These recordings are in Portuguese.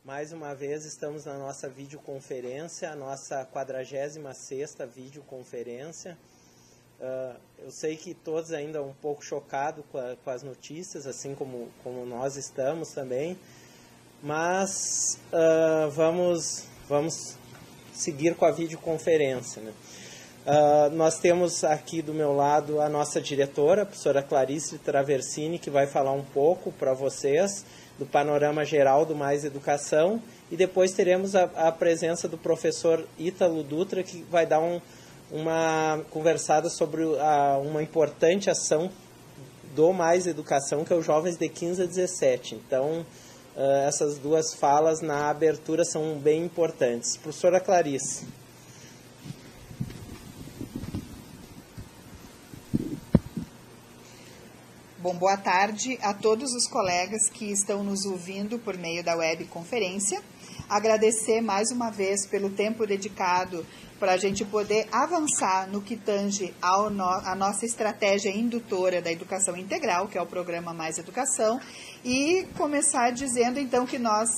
Mais uma vez estamos na nossa videoconferência, a nossa 46ª videoconferência. Eu sei que todos ainda um pouco chocados com as notícias, assim como nós estamos também, mas vamos seguir com a videoconferência, né? Nós temos aqui do meu lado a nossa diretora, a professora Clarice Traversini, que vai falar um pouco para vocês do panorama geral do Mais Educação, e depois teremos a presença do professor Ítalo Dutra, que vai dar uma conversada sobre uma importante ação do Mais Educação, que é os jovens de 15 a 17. Então, essas duas falas na abertura são bem importantes. Professora Clarice. Bom, boa tarde a todos os colegas que estão nos ouvindo por meio da webconferência. Agradecer mais uma vez pelo tempo dedicado para a gente poder avançar no que tange a nossa estratégia indutora da educação integral, que é o programa Mais Educação, e começar dizendo então que nós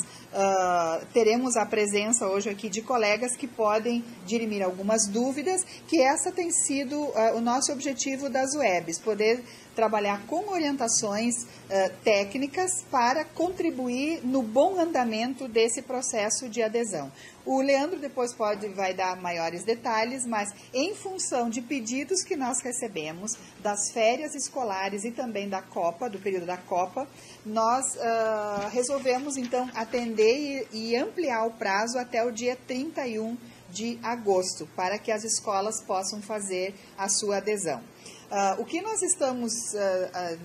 teremos a presença hoje aqui de colegas que podem dirimir algumas dúvidas, que essa tem sido o nosso objetivo das webs, poder trabalhar com orientações técnicas para contribuir no bom andamento desse processo de adesão. O Leandro depois vai dar maiores detalhes, mas em função de pedidos que nós recebemos das férias escolares e também da Copa, do período da Copa, nós resolvemos então atender e ampliar o prazo até o dia 31 de agosto, para que as escolas possam fazer a sua adesão. O que nós estamos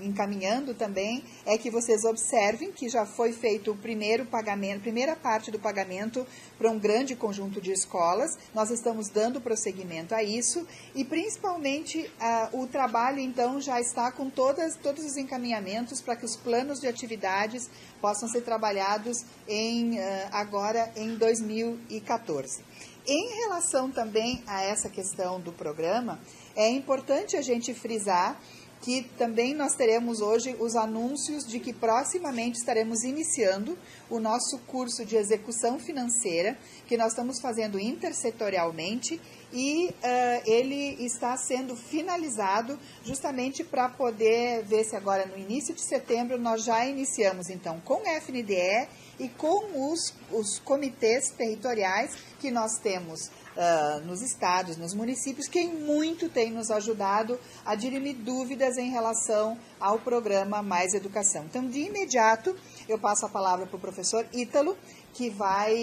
encaminhando também é que vocês observem que já foi feito o primeiro pagamento, primeira parte do pagamento para um grande conjunto de escolas. Nós estamos dando prosseguimento a isso e principalmente o trabalho então já está com todos os encaminhamentos para que os planos de atividades possam ser trabalhados agora em 2014. Em relação também a essa questão do programa, é importante a gente frisar que também nós teremos hoje os anúncios de que proximamente estaremos iniciando o nosso curso de execução financeira, que nós estamos fazendo intersetorialmente, e ele está sendo finalizado justamente para poder ver se agora no início de setembro nós já iniciamos então com a FNDE e com os comitês territoriais que nós temos nos estados, nos municípios, que muito tem nos ajudado a dirimir dúvidas em relação ao programa Mais Educação. Então, de imediato, eu passo a palavra para o professor Ítalo, que vai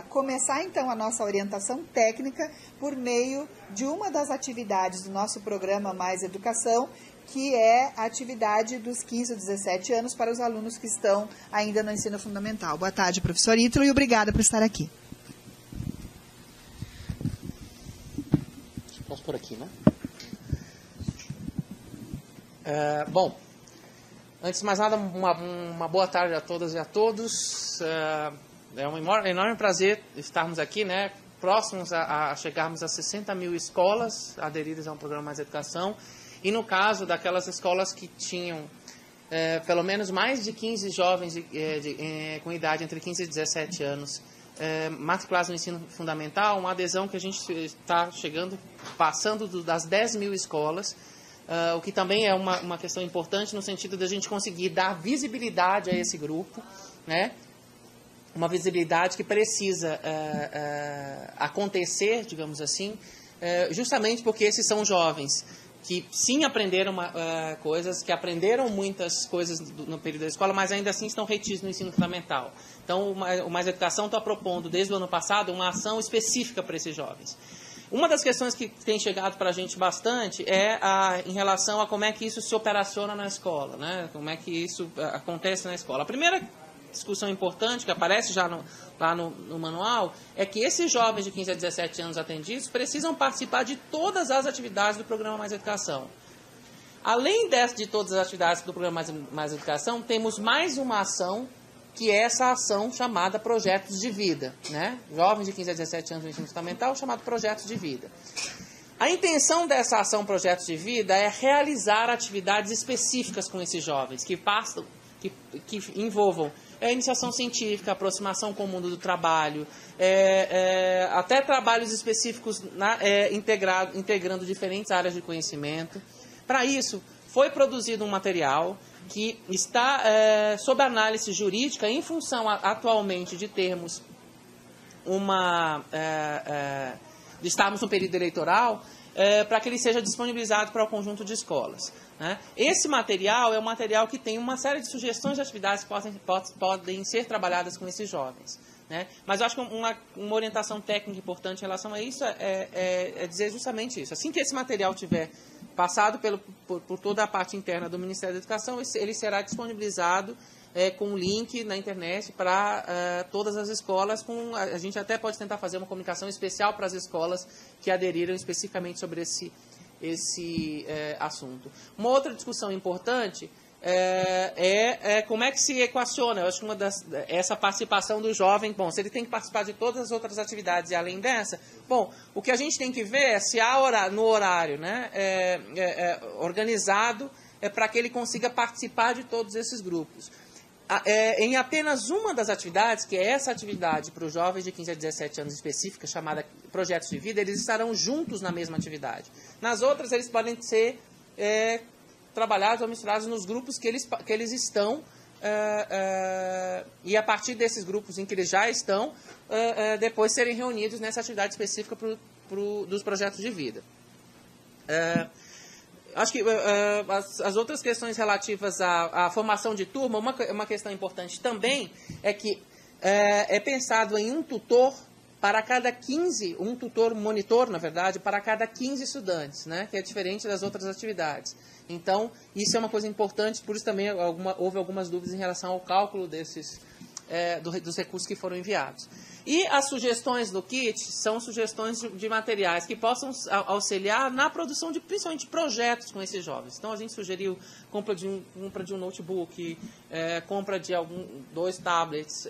começar, então, a nossa orientação técnica por meio de uma das atividades do nosso programa Mais Educação, que é a atividade dos 15 a 17 anos para os alunos que estão ainda no ensino fundamental. Boa tarde, professor Ítalo, e obrigada por estar aqui. Posso por aqui, né? Bom, antes de mais nada, uma boa tarde a todas e a todos. É um enorme prazer estarmos aqui, né? Próximos a chegarmos a 60 mil escolas aderidas a um programa Mais Educação. E no caso daquelas escolas que tinham pelo menos mais de 15 jovens com idade entre 15 e 17 anos matriculados no ensino fundamental, uma adesão que a gente está passando das 10 mil escolas, o que também é uma questão importante no sentido de a gente conseguir dar visibilidade a esse grupo, né? Uma visibilidade que precisa acontecer, digamos assim, justamente porque esses são jovens que sim aprenderam coisas, que aprenderam muitas coisas no período da escola, mas ainda assim estão retidos no ensino fundamental. Então, o Mais Educação está propondo, desde o ano passado, uma ação específica para esses jovens. Uma das questões que tem chegado para a gente bastante é em relação a como é que isso se operaciona na escola, né? Como é que isso acontece na escola. A primeira discussão importante, que aparece já lá no manual, é que esses jovens de 15 a 17 anos atendidos precisam participar de todas as atividades do programa Mais Educação. Além de todas as atividades do programa Mais Educação, temos mais uma ação, que é essa ação chamada Projetos de Vida, né? Jovens de 15 a 17 anos no ensino fundamental, chamado Projetos de Vida. A intenção dessa ação Projetos de Vida é realizar atividades específicas com esses jovens, que envolvam iniciação científica, aproximação com o mundo do trabalho, até trabalhos específicos integrando diferentes áreas de conhecimento. Para isso, foi produzido um material que está sob análise jurídica em função atualmente de termos de estarmos no período eleitoral, para que ele seja disponibilizado para o conjunto de escolas, né? Esse material é um material que tem uma série de sugestões de atividades que podem ser trabalhadas com esses jovens, né? Mas eu acho que uma orientação técnica importante em relação a isso é dizer justamente isso. Assim que esse material tiver passado por toda a parte interna do Ministério da Educação, ele será disponibilizado com um link na internet para todas as escolas. A gente até pode tentar fazer uma comunicação especial para as escolas que aderiram especificamente sobre esse assunto. Uma outra discussão importante como é que se equaciona. Eu acho que essa participação do jovem, bom, se ele tem que participar de todas as outras atividades e além dessa, bom, o que a gente tem que ver é se há no horário, né, organizado para que ele consiga participar de todos esses grupos. Em apenas uma das atividades, que é essa atividade para os jovens de 15 a 17 anos específica, chamada Projetos de Vida, eles estarão juntos na mesma atividade. Nas outras, eles podem ser trabalhados ou misturados nos grupos que eles estão, e a partir desses grupos em que eles já estão, depois serem reunidos nessa atividade específica dos projetos de vida. Acho que as outras questões relativas à formação de turma, uma questão importante também é que é pensado em um tutor para cada 15, um tutor monitor, na verdade, para cada 15 estudantes, né, que é diferente das outras atividades. Então, isso é uma coisa importante, por isso também houve algumas dúvidas em relação ao cálculo dos recursos que foram enviados. E as sugestões do kit são sugestões de materiais que possam auxiliar na produção de, principalmente, projetos com esses jovens. Então, a gente sugeriu compra de um notebook, compra de 2 tablets,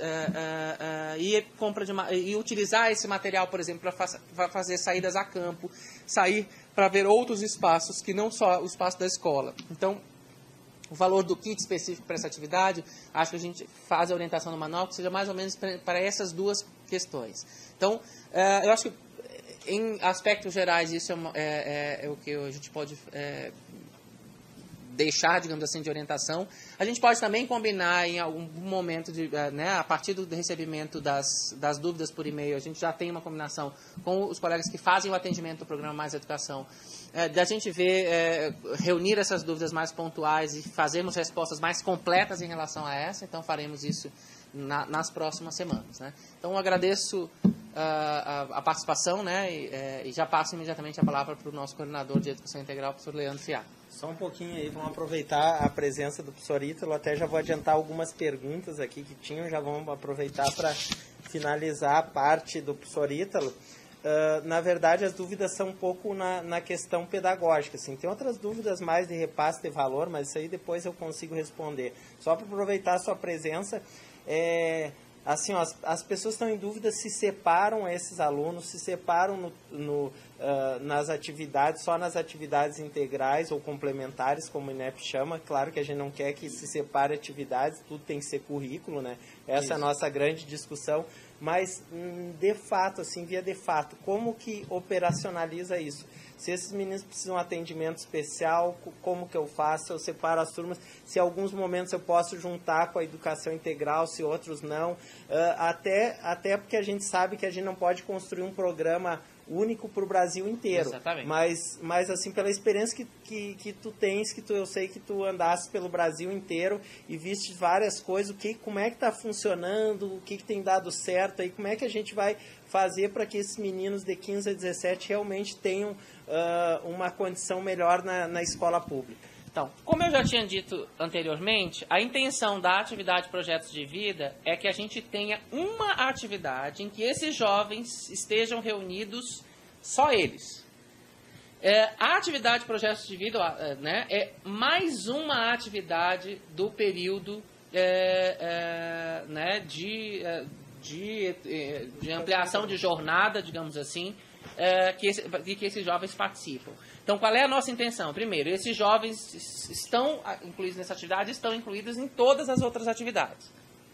e utilizar esse material, por exemplo, para fazer saídas a campo, sair para ver outros espaços que não só o espaço da escola. Então, o valor do kit específico para essa atividade, acho que a gente faz a orientação no manual que seja mais ou menos para essas duas questões. Então, eu acho que, em aspectos gerais, isso é o que a gente pode deixar, digamos assim, de orientação. A gente pode também combinar em algum momento, a partir do recebimento das dúvidas por e-mail, a gente já tem uma combinação com os colegas que fazem o atendimento do programa Mais Educação, da gente reunir essas dúvidas mais pontuais e fazermos respostas mais completas em relação a essa. Então, faremos isso nas próximas semanas, né? Então, eu agradeço a participação, né, e já passo imediatamente a palavra para o nosso coordenador de Educação Integral, o professor Leandro Fiar. Só um pouquinho aí, vamos aproveitar a presença do professor Ítalo, até já vou adiantar algumas perguntas aqui que tinham, já vamos aproveitar para finalizar a parte do professor Ítalo. Na verdade, as dúvidas são um pouco na questão pedagógica, assim. Tem outras dúvidas mais de repasse de valor, mas isso aí depois eu consigo responder. Só para aproveitar a sua presença, assim, ó, as pessoas estão em dúvida se separam esses alunos, se separam nas atividades, só nas atividades integrais ou complementares, como o INEP chama. Claro que a gente não quer que se separe atividades, tudo tem que ser currículo, né? Essa é a nossa grande discussão. Mas, de fato, assim, via de fato, como que operacionaliza isso? Se esses meninos precisam de atendimento especial, como que eu faço? Eu separo as turmas, se em alguns momentos eu posso juntar com a educação integral, se outros não. Até porque a gente sabe que a gente não pode construir um programa único para o Brasil inteiro. Exatamente. Mas assim, pela experiência que tu tens, eu sei que tu andaste pelo Brasil inteiro e viste várias coisas, como é que está funcionando, o que tem dado certo, aí como é que a gente vai fazer para que esses meninos de 15 a 17 realmente tenham uma condição melhor na escola pública. Então, como eu já tinha dito anteriormente, a intenção da atividade Projetos de Vida é que a gente tenha uma atividade em que esses jovens estejam reunidos, só eles. A atividade Projetos de Vida, né, é mais uma atividade do período né, de ampliação de jornada, digamos assim, que esses jovens participam. Então, qual é a nossa intenção? Primeiro, esses jovens estão incluídos nessa atividade, estão incluídos em todas as outras atividades.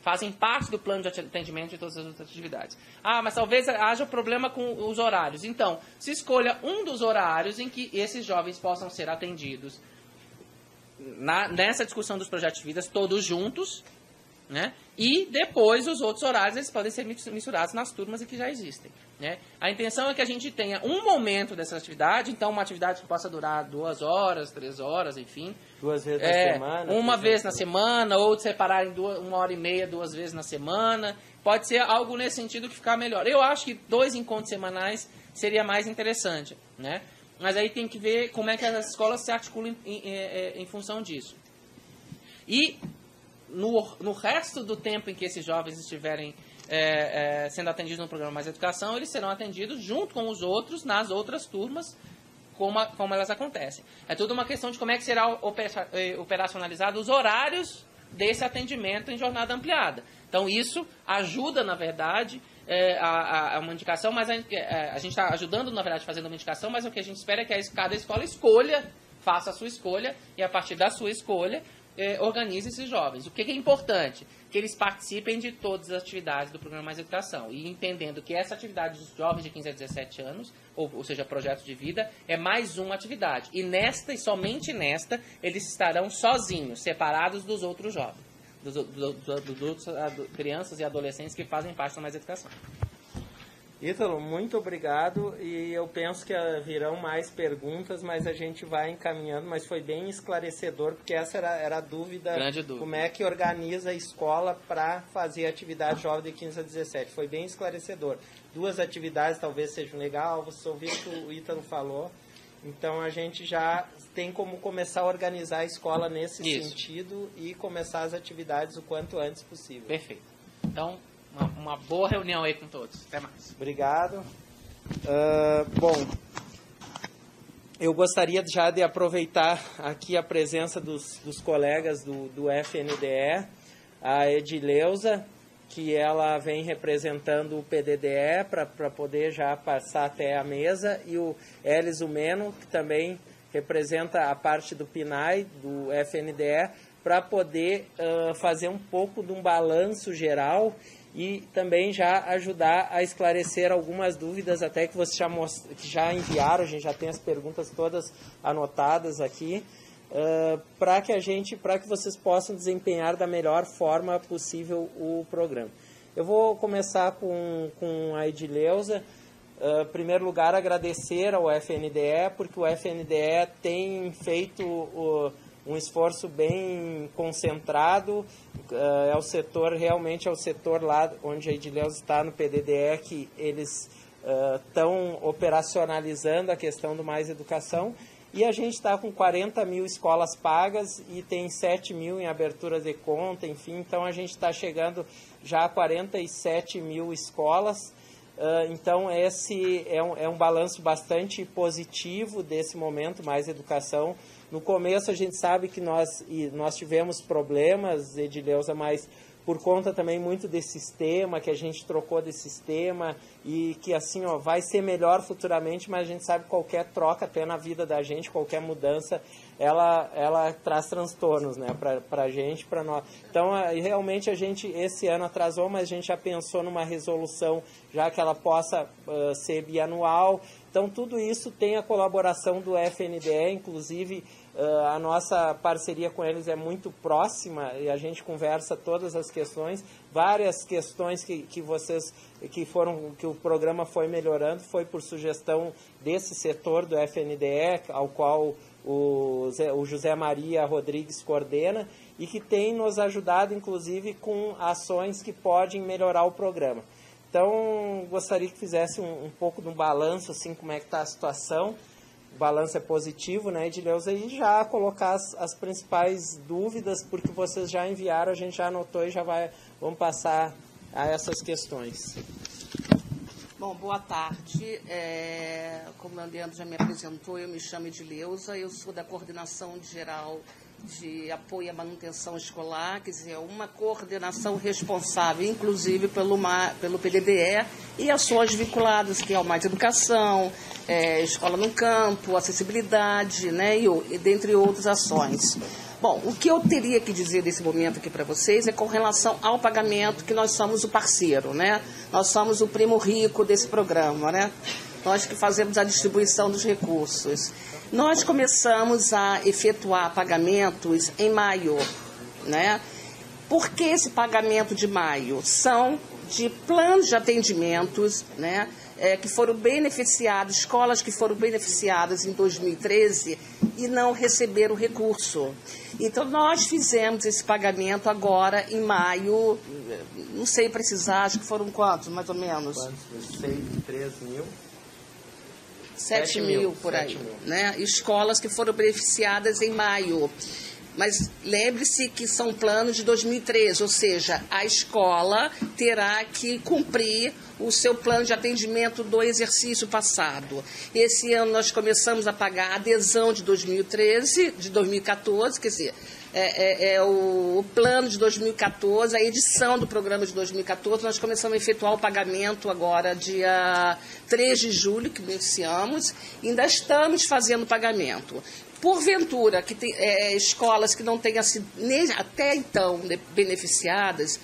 fazem parte do plano de atendimento de todas as outras atividades. Mas talvez haja problema com os horários. Então, se escolha um dos horários em que esses jovens possam ser atendidos nessa discussão dos projetos de vidas, todos juntos, né? E depois os outros horários eles podem ser misturados nas turmas que já existem, né? A intenção é que a gente tenha um momento dessa atividade, então uma atividade que possa durar 2 horas, 3 horas, enfim. 2 vezes na semana. Uma vez na semana, ou separar em 1h30, 2 vezes na semana. Pode ser algo nesse sentido que ficar melhor. Eu acho que 2 encontros semanais seria mais interessante, né? Mas aí tem que ver como é que as escolas se articulam em função disso. E no resto do tempo em que esses jovens estiverem sendo atendidos no programa Mais Educação, eles serão atendidos junto com os outros nas outras turmas, como elas acontecem. É tudo uma questão de como é que será operacionalizado os horários desse atendimento em jornada ampliada. Então, isso ajuda, na verdade, a uma indicação, mas a gente está ajudando, na verdade, fazendo uma indicação, mas o que a gente espera é que cada escola faça a sua escolha, e a partir da sua escolha, organize esses jovens. O que é importante? Que eles participem de todas as atividades do programa Mais Educação, e entendendo que essa atividade dos jovens de 15 a 17 anos, ou seja, projetos de vida, é mais uma atividade. E nesta, e somente nesta, eles estarão sozinhos, separados dos outros jovens, dos outros crianças e adolescentes que fazem parte da Mais Educação. Ítalo, muito obrigado, e eu penso que virão mais perguntas, mas a gente vai encaminhando, mas foi bem esclarecedor, porque essa era a dúvida, grande dúvida, como é que organiza a escola para fazer atividade jovem de 15 a 17, foi bem esclarecedor. 2 atividades talvez sejam legal, você ouviu o que o Ítalo falou, então a gente já tem como começar a organizar a escola nesse sentido e começar as atividades o quanto antes possível. Perfeito. Então, uma boa reunião aí com todos. Até mais. Obrigado. Bom, eu gostaria já de aproveitar aqui a presença dos colegas do FNDE, a Edileuza, que ela vem representando o PDDE para poder já passar até a mesa, e o Elis Umeno, que também representa a parte do PNAE, do FNDE, para poder fazer um pouco de um balanço geral e também já ajudar a esclarecer algumas dúvidas até que vocês já enviaram, a gente já tem as perguntas todas anotadas aqui, para que vocês possam desempenhar da melhor forma possível o programa. Eu vou começar com a Edileuza. Em primeiro lugar, agradecer ao FNDE, porque o FNDE tem feito um esforço bem concentrado, realmente é o setor lá onde a Edileuza está no PDDE, que eles estão operacionalizando a questão do Mais Educação, e a gente está com 40 mil escolas pagas e tem 7 mil em abertura de conta, enfim, então a gente está chegando já a 47 mil escolas. Então esse é um balanço bastante positivo desse momento Mais Educação. No começo a gente sabe que nós tivemos problemas, Edileuza, mas por conta também muito desse sistema, que a gente trocou de sistema e que assim vai ser melhor futuramente, mas a gente sabe que qualquer troca até na vida da gente, qualquer mudança, ela traz transtornos, né, para a gente, para nós. Então, realmente a gente esse ano atrasou, mas a gente já pensou numa resolução, já que ela possa ser bianual. Então, tudo isso tem a colaboração do FNDE, inclusive a nossa parceria com eles é muito próxima e a gente conversa todas as questões, várias questões que o programa foi melhorando, foi por sugestão desse setor do FNDE, ao qual o José Maria Rodrigues coordena, e que tem nos ajudado, inclusive, com ações que podem melhorar o programa. Então, gostaria que fizesse um pouco de um balanço, assim, como é que está a situação. O balanço é positivo, né, Edileuza? E já colocar as principais dúvidas, porque vocês já enviaram, a gente já anotou e vamos passar a essas questões. Bom, boa tarde. Como o Leandro já me apresentou, eu me chamo Edileuza, eu sou da Coordenação Geral de Apoio à Manutenção Escolar, quer dizer, uma coordenação responsável, inclusive, pelo PDDE e ações vinculadas, que é o Mais Educação, Escola no Campo, acessibilidade, né, e dentre outras ações. Bom, o que eu teria que dizer nesse momento aqui para vocês é com relação ao pagamento, que nós somos o parceiro, né? Nós somos o primo rico desse programa, né? Nós que fazemos a distribuição dos recursos. Nós começamos a efetuar pagamentos em maio, né? Por que esse pagamento de maio? São de planos de atendimentos, né? Que foram beneficiados, escolas que foram beneficiadas em 2013 e não receberam recurso. Então, nós fizemos esse pagamento agora em maio, não sei precisar, acho que foram quantos, mais ou menos? Quantos? 3 mil? 7 mil, por aí. 7 mil. Né? Escolas que foram beneficiadas em maio. Mas lembre-se que são planos de 2013, ou seja, a escola terá que cumprir o seu plano de atendimento do exercício passado. Esse ano nós começamos a pagar a adesão de 2014, quer dizer, o plano de 2014, a edição do programa de 2014, nós começamos a efetuar o pagamento agora, dia 3 de julho, que iniciamos, e ainda estamos fazendo o pagamento. Porventura, que tem escolas que não tenham sido até então beneficiadas,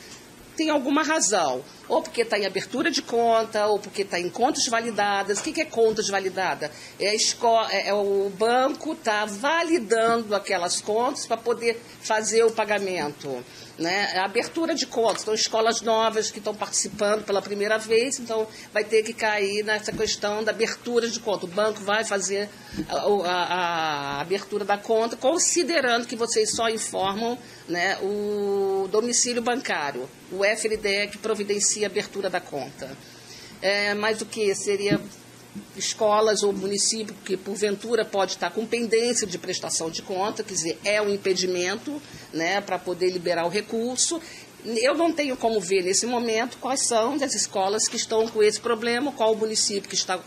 tem alguma razão. Ou porque está em abertura de conta, ou porque está em contas validadas. O que é contas validadas? O banco está validando aquelas contas para poder fazer o pagamento. Né? A abertura de contas, então escolas novas que estão participando pela primeira vez, então vai ter que cair nessa questão da abertura de conta. O banco vai fazer a abertura da conta, considerando que vocês só informam, né, o domicílio bancário, o FNDE que providencia a abertura da conta. Mas o que seria escolas ou município que porventura pode estar com pendência de prestação de conta, quer dizer, é um impedimento, né, para poder liberar o recurso. Eu não tenho como ver nesse momento quais são as escolas que estão com esse problema, qual o município que está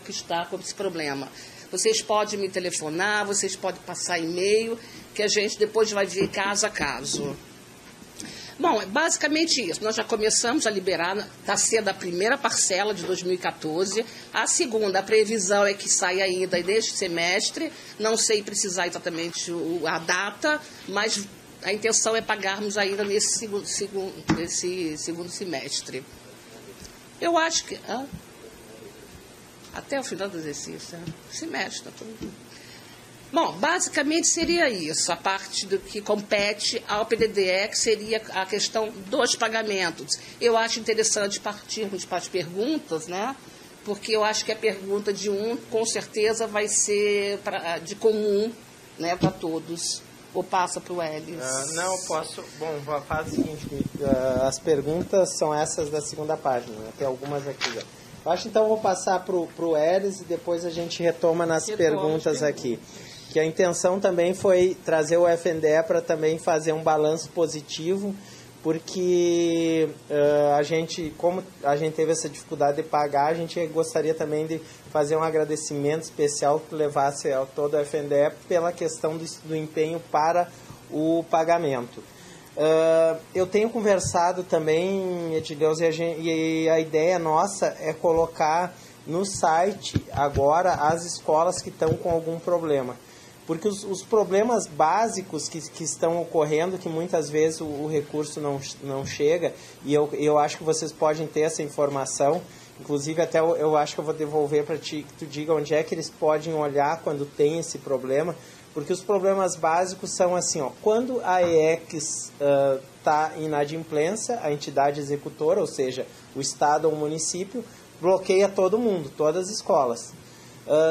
com esse problema. Vocês podem me telefonar, vocês podem passar e-mail, que a gente depois vai ver caso a caso. Bom, é basicamente isso. Nós já começamos a liberar, está sendo a primeira parcela de 2014. A segunda, a previsão é que saia ainda neste semestre. Não sei precisar exatamente a data, mas a intenção é pagarmos ainda nesse segundo semestre. Eu acho que... até o final do exercício, semestre, está tudo... Bom, basicamente seria isso, a parte do que compete ao PDDE, que seria a questão dos pagamentos. Eu acho interessante partirmos para as perguntas, né? Porque eu acho que a pergunta de com certeza, vai ser de comum, né, para todos. Ou passa para o Elis? Não, posso... Bom, faz o seguinte, as perguntas são essas da segunda página, né? Tem algumas aqui já. Eu acho, então, eu vou passar para o Elis e depois a gente retoma nas perguntas aqui. Que a intenção também foi trazer o FNDE para também fazer um balanço positivo, porque como a gente teve essa dificuldade de pagar, a gente gostaria também de fazer um agradecimento especial que levasse a todo o FNDE pela questão do empenho para o pagamento. Eu tenho conversado também, Edileuza, e a ideia nossa é colocar no site agora as escolas que estão com algum problema. Porque os problemas básicos que estão ocorrendo, que muitas vezes o recurso não chega, e eu acho que vocês podem ter essa informação, inclusive até eu acho que eu vou devolver para ti, que tu diga onde é que eles podem olhar quando tem esse problema, porque os problemas básicos são assim, quando a EECS está em inadimplência, a entidade executora, ou seja, o Estado ou o município, bloqueia todo mundo, todas as escolas.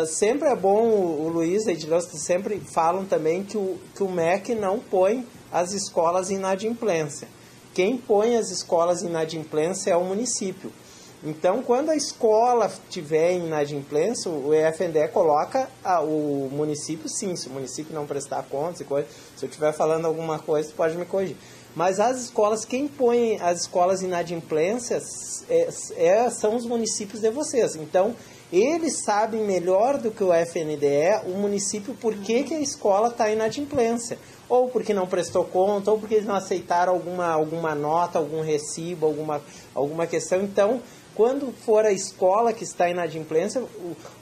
Sempre é bom, o Luiz e a Edileuza sempre falam também que o MEC não põe as escolas em inadimplência. Quem põe as escolas em inadimplência é o município. Então, quando a escola estiver em inadimplência, o FNDE coloca o município, sim, se o município não prestar contas e coisa, se eu estiver falando alguma coisa, você pode me corrigir. Mas as escolas, quem põe as escolas inadimplências são os municípios de vocês. Então, eles sabem melhor do que o FNDE, o município, por que a escola está inadimplência. Ou porque não prestou conta, ou porque eles não aceitaram alguma nota, algum recibo, alguma questão. Então, quando for a escola que está inadimplência,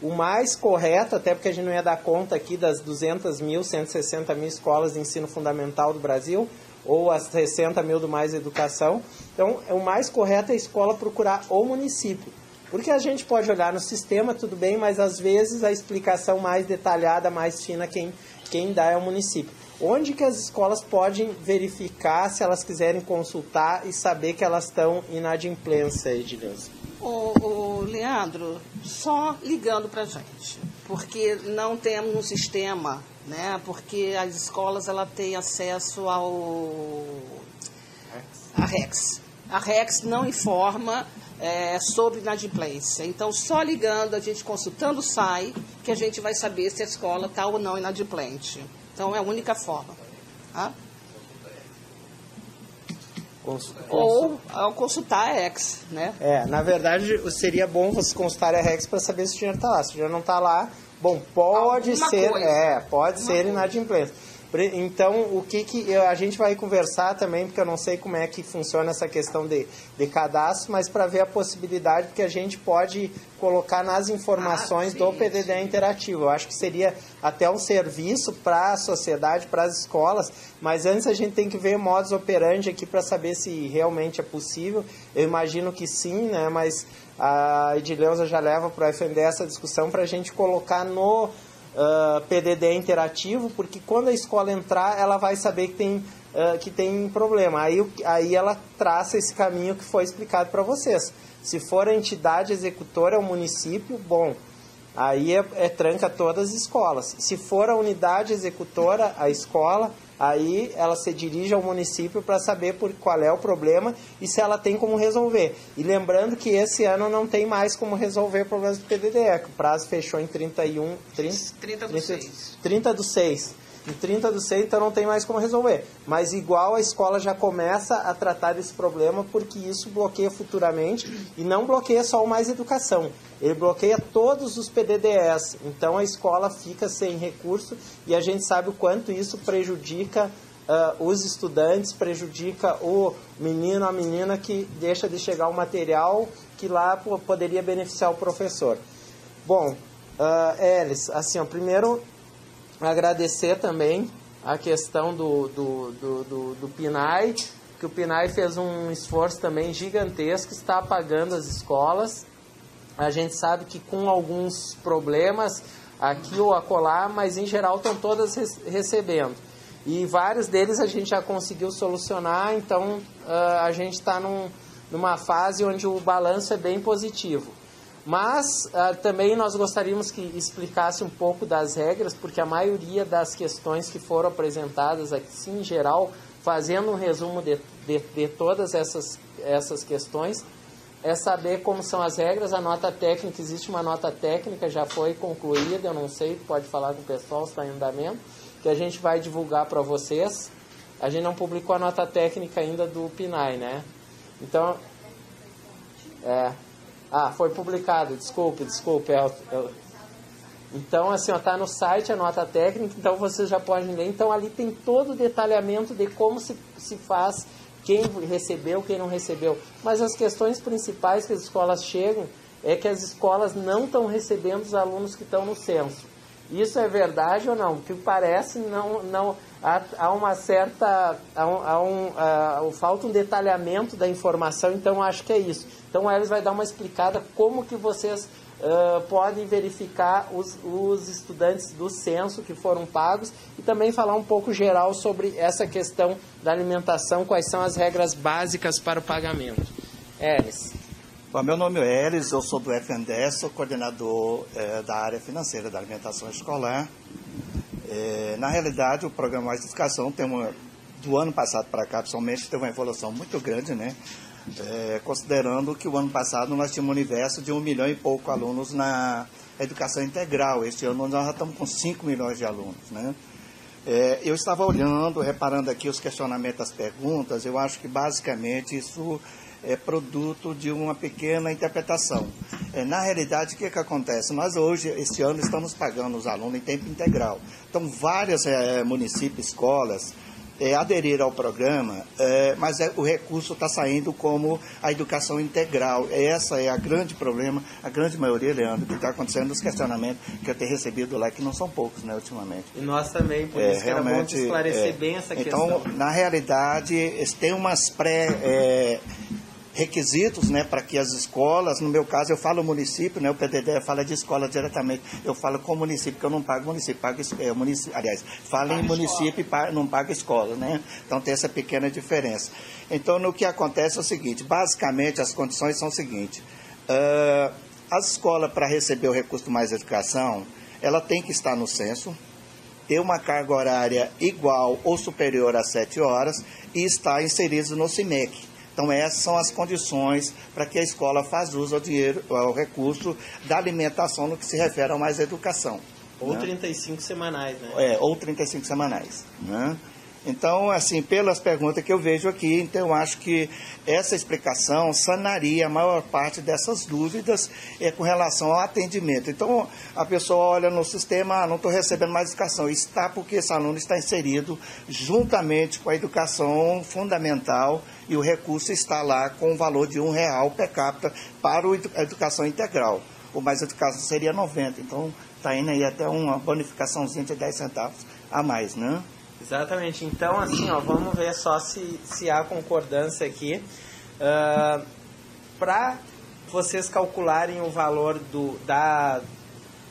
o mais correto, até porque a gente não ia dar conta aqui das 200 mil, 160 mil escolas de ensino fundamental do Brasil, ou as 60 mil do Mais Educação, então o mais correto é a escola procurar o município. Porque a gente pode olhar no sistema, tudo bem, mas às vezes a explicação mais detalhada, mais fina, quem dá é o município. Onde que as escolas podem verificar, se elas quiserem consultar e saber que elas estão inadimplência, Edileuza? Ô, Leandro, só ligando para a gente, porque não temos um sistema, né? Porque as escolas ela têm acesso à REX. A REX não informa sobre inadimplência. Então, só ligando, a gente consultando o SAI, que a gente vai saber se a escola está ou não inadimplente. Então, é a única forma. Tá? Ou ao consultar a REX, né? Na verdade, seria bom você consultar a REX para saber se o dinheiro está lá. Se o dinheiro não está lá, bom, pode ser inadimplência. Então, o que a gente vai conversar também, porque eu não sei como é que funciona essa questão de cadastro, mas para ver a possibilidade, porque a gente pode colocar nas informações do PDD interativo. Eu acho que seria até um serviço para a sociedade, para as escolas, mas antes a gente tem que ver modus operandi aqui para saber se realmente é possível. Eu imagino que sim, né? Mas a Edileuza já leva para o FNDE essa discussão para a gente colocar no PDD interativo, porque quando a escola entrar, ela vai saber que tem problema. Aí ela traça esse caminho que foi explicado para vocês. Se for a entidade executora, o município, bom, aí tranca todas as escolas. Se for a unidade executora, a escola, aí ela se dirige ao município para saber qual é o problema e se ela tem como resolver. E lembrando que esse ano não tem mais como resolver problemas do PDD, que o prazo fechou em 30 do 6. Em 30 do 6, então não tem mais como resolver. Mas igual a escola já começa a tratar desse problema, porque isso bloqueia futuramente, e não bloqueia só o Mais Educação, ele bloqueia todos os PDDs. Então a escola fica sem recurso, e a gente sabe o quanto isso prejudica os estudantes, prejudica o menino, a menina que deixa de chegar o material que lá poderia beneficiar o professor. Bom, Elis, assim, ó, primeiro agradecer também a questão do PNAE, que o PNAE fez um esforço também gigantesco, está pagando as escolas. A gente sabe que com alguns problemas aqui ou acolá, mas em geral estão todas recebendo. E vários deles a gente já conseguiu solucionar, então a gente está numa fase onde o balanço é bem positivo. Mas também nós gostaríamos que explicasse um pouco das regras, porque a maioria das questões que foram apresentadas aqui, sim, em geral, fazendo um resumo de todas essas questões, é saber como são as regras. A nota técnica, existe uma nota técnica, já foi concluída, eu não sei, pode falar com o pessoal, está em andamento, que a gente vai divulgar para vocês. A gente não publicou a nota técnica ainda do PNAE, né? Então, foi publicado, desculpe. Então, assim, está no site a nota técnica, então vocês já podem ler. Então, ali tem todo o detalhamento de como se faz, quem recebeu, quem não recebeu. Mas as questões principais que as escolas chegam é que as escolas não estão recebendo os alunos que estão no censo. Isso é verdade ou não? O que parece, não há uma certa... falta um detalhamento da informação, então acho que é isso. Então, a Elis vai dar uma explicada como que vocês podem verificar os estudantes do censo que foram pagos e também falar um pouco geral sobre essa questão da alimentação, quais são as regras básicas para o pagamento. Elis. Bom, meu nome é Elis, eu sou do FNDE, sou coordenador da área financeira da alimentação escolar. Na realidade, o programa Mais Educação do ano passado para cá, principalmente, teve uma evolução muito grande, né? Considerando que o ano passado nós tínhamos um universo de 1 milhão e pouco alunos na educação integral. Este ano nós já estamos com 5 milhões de alunos, né? Eu estava olhando, reparando aqui os questionamentos, as perguntas, eu acho que basicamente isso é produto de uma pequena interpretação. Na realidade, o que acontece? Nós hoje, este ano, estamos pagando os alunos em tempo integral. Então, vários municípios, escolas, aderiram ao programa, mas o recurso está saindo como a educação integral. Essa é a grande problema, a grande maioria, Leandro, que está acontecendo nos questionamentos que eu tenho recebido lá, que não são poucos, né, ultimamente. E nós também, por isso que era bom esclarecer bem essa questão. Então, na realidade, tem umas requisitos, né, para que as escolas, no meu caso eu falo município, né, o PDD fala de escola diretamente, eu falo com o município, porque eu não pago município, falo em município e não pago escola, né, então tem essa pequena diferença. Então, no que acontece é o seguinte, basicamente as condições são o seguinte, as escolas, para receber o recurso Mais Educação, ela tem que estar no censo, ter uma carga horária igual ou superior a 7 horas e estar inserido no CIMEC. Então, essas são as condições para que a escola faça uso ao recurso da alimentação no que se refere ao Mais Educação. Ou, né? 35 semanais, né? Ou 35 semanais, né? Então, assim, pelas perguntas que eu vejo aqui, então eu acho que essa explicação sanaria a maior parte dessas dúvidas com relação ao atendimento. Então, a pessoa olha no sistema, não estou recebendo mais educação. Está porque esse aluno está inserido juntamente com a educação fundamental e o recurso está lá com o valor de R$1 per capita para a educação integral. O Mais Educação seria 90, então está indo aí até uma bonificaçãozinha de 10 centavos a mais, né? Exatamente. Então, assim, vamos ver só se há concordância aqui. Para vocês calcularem o valor da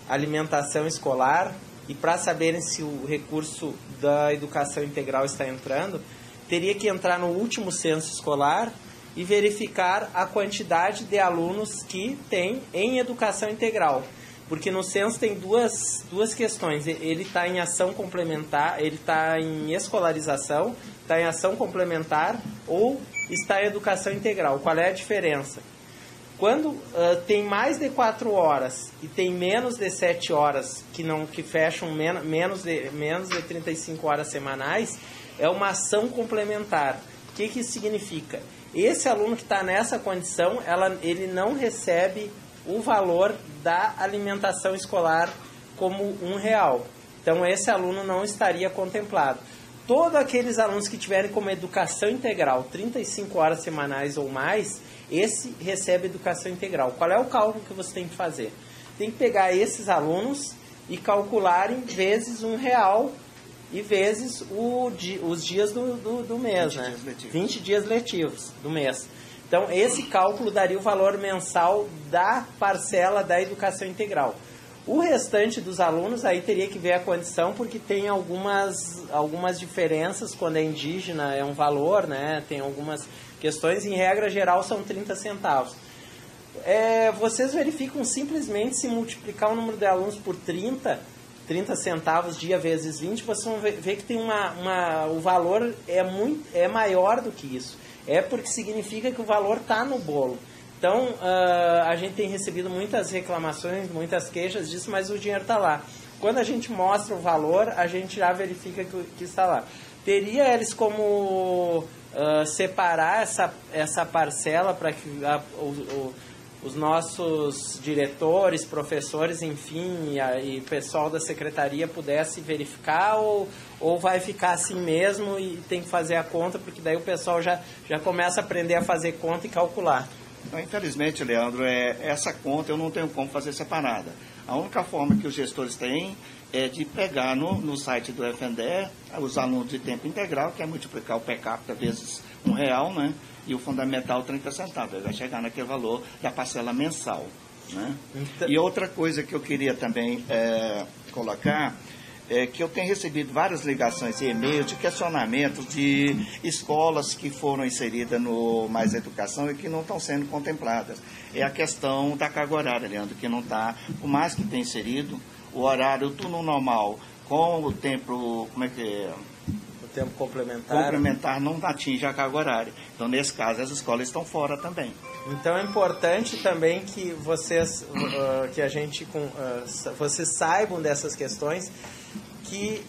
alimentação escolar e para saberem se o recurso da educação integral está entrando, teria que entrar no último censo escolar e verificar a quantidade de alunos que tem em educação integral. Porque no censo tem duas questões. Ele está em ação complementar, ele está em escolarização, está em ação complementar ou está em educação integral. Qual é a diferença? Quando tem mais de 4 horas e tem menos de 7 horas, que fecham menos de 35 horas semanais, é uma ação complementar. O que isso significa? Esse aluno que está nessa condição, ele não recebe o valor da alimentação escolar como R$1. Então, esse aluno não estaria contemplado. Todos aqueles alunos que tiverem como educação integral 35 horas semanais ou mais, esse recebe educação integral. Qual é o cálculo que você tem que fazer? Tem que pegar esses alunos e calcularem vezes R$1 e vezes os dias do mês, 20 dias letivos do mês. Então, esse cálculo daria o valor mensal da parcela da educação integral. O restante dos alunos, aí teria que ver a condição, porque tem algumas diferenças. Quando é indígena é um valor, né? Tem algumas questões, em regra geral são 30 centavos. Vocês verificam simplesmente se multiplicar o número de alunos por 30 centavos dia vezes 20, vocês vão ver que tem o valor é maior do que isso. É porque significa que o valor está no bolo. Então, a gente tem recebido muitas reclamações, muitas queixas disso, mas o dinheiro está lá. Quando a gente mostra o valor, a gente já verifica que está lá. Teria eles como separar essa parcela para que os nossos diretores, professores, enfim, e pessoal da secretaria pudesse verificar, ou vai ficar assim mesmo e tem que fazer a conta, porque daí o pessoal já começa a aprender a fazer conta e calcular? Então, infelizmente, Leandro, essa conta eu não tenho como fazer separada. A única forma que os gestores têm é de pegar no site do FNDE os alunos de tempo integral, que é multiplicar o per capita vezes R$1, né? E o fundamental 30 centavos. Vai chegar naquele valor da parcela mensal, né? Então, e outra coisa que eu queria também colocar é que eu tenho recebido várias ligações e e-mails de questionamentos de escolas que foram inseridas no Mais Educação e que não estão sendo contempladas. É a questão da carga horária, Leandro, que não está, por mais que tenha inserido, o horário turno normal com o tempo, tempo complementar não atinge a carga horária. Então, nesse caso, as escolas estão fora também. Então, é importante também que vocês saibam dessas questões. que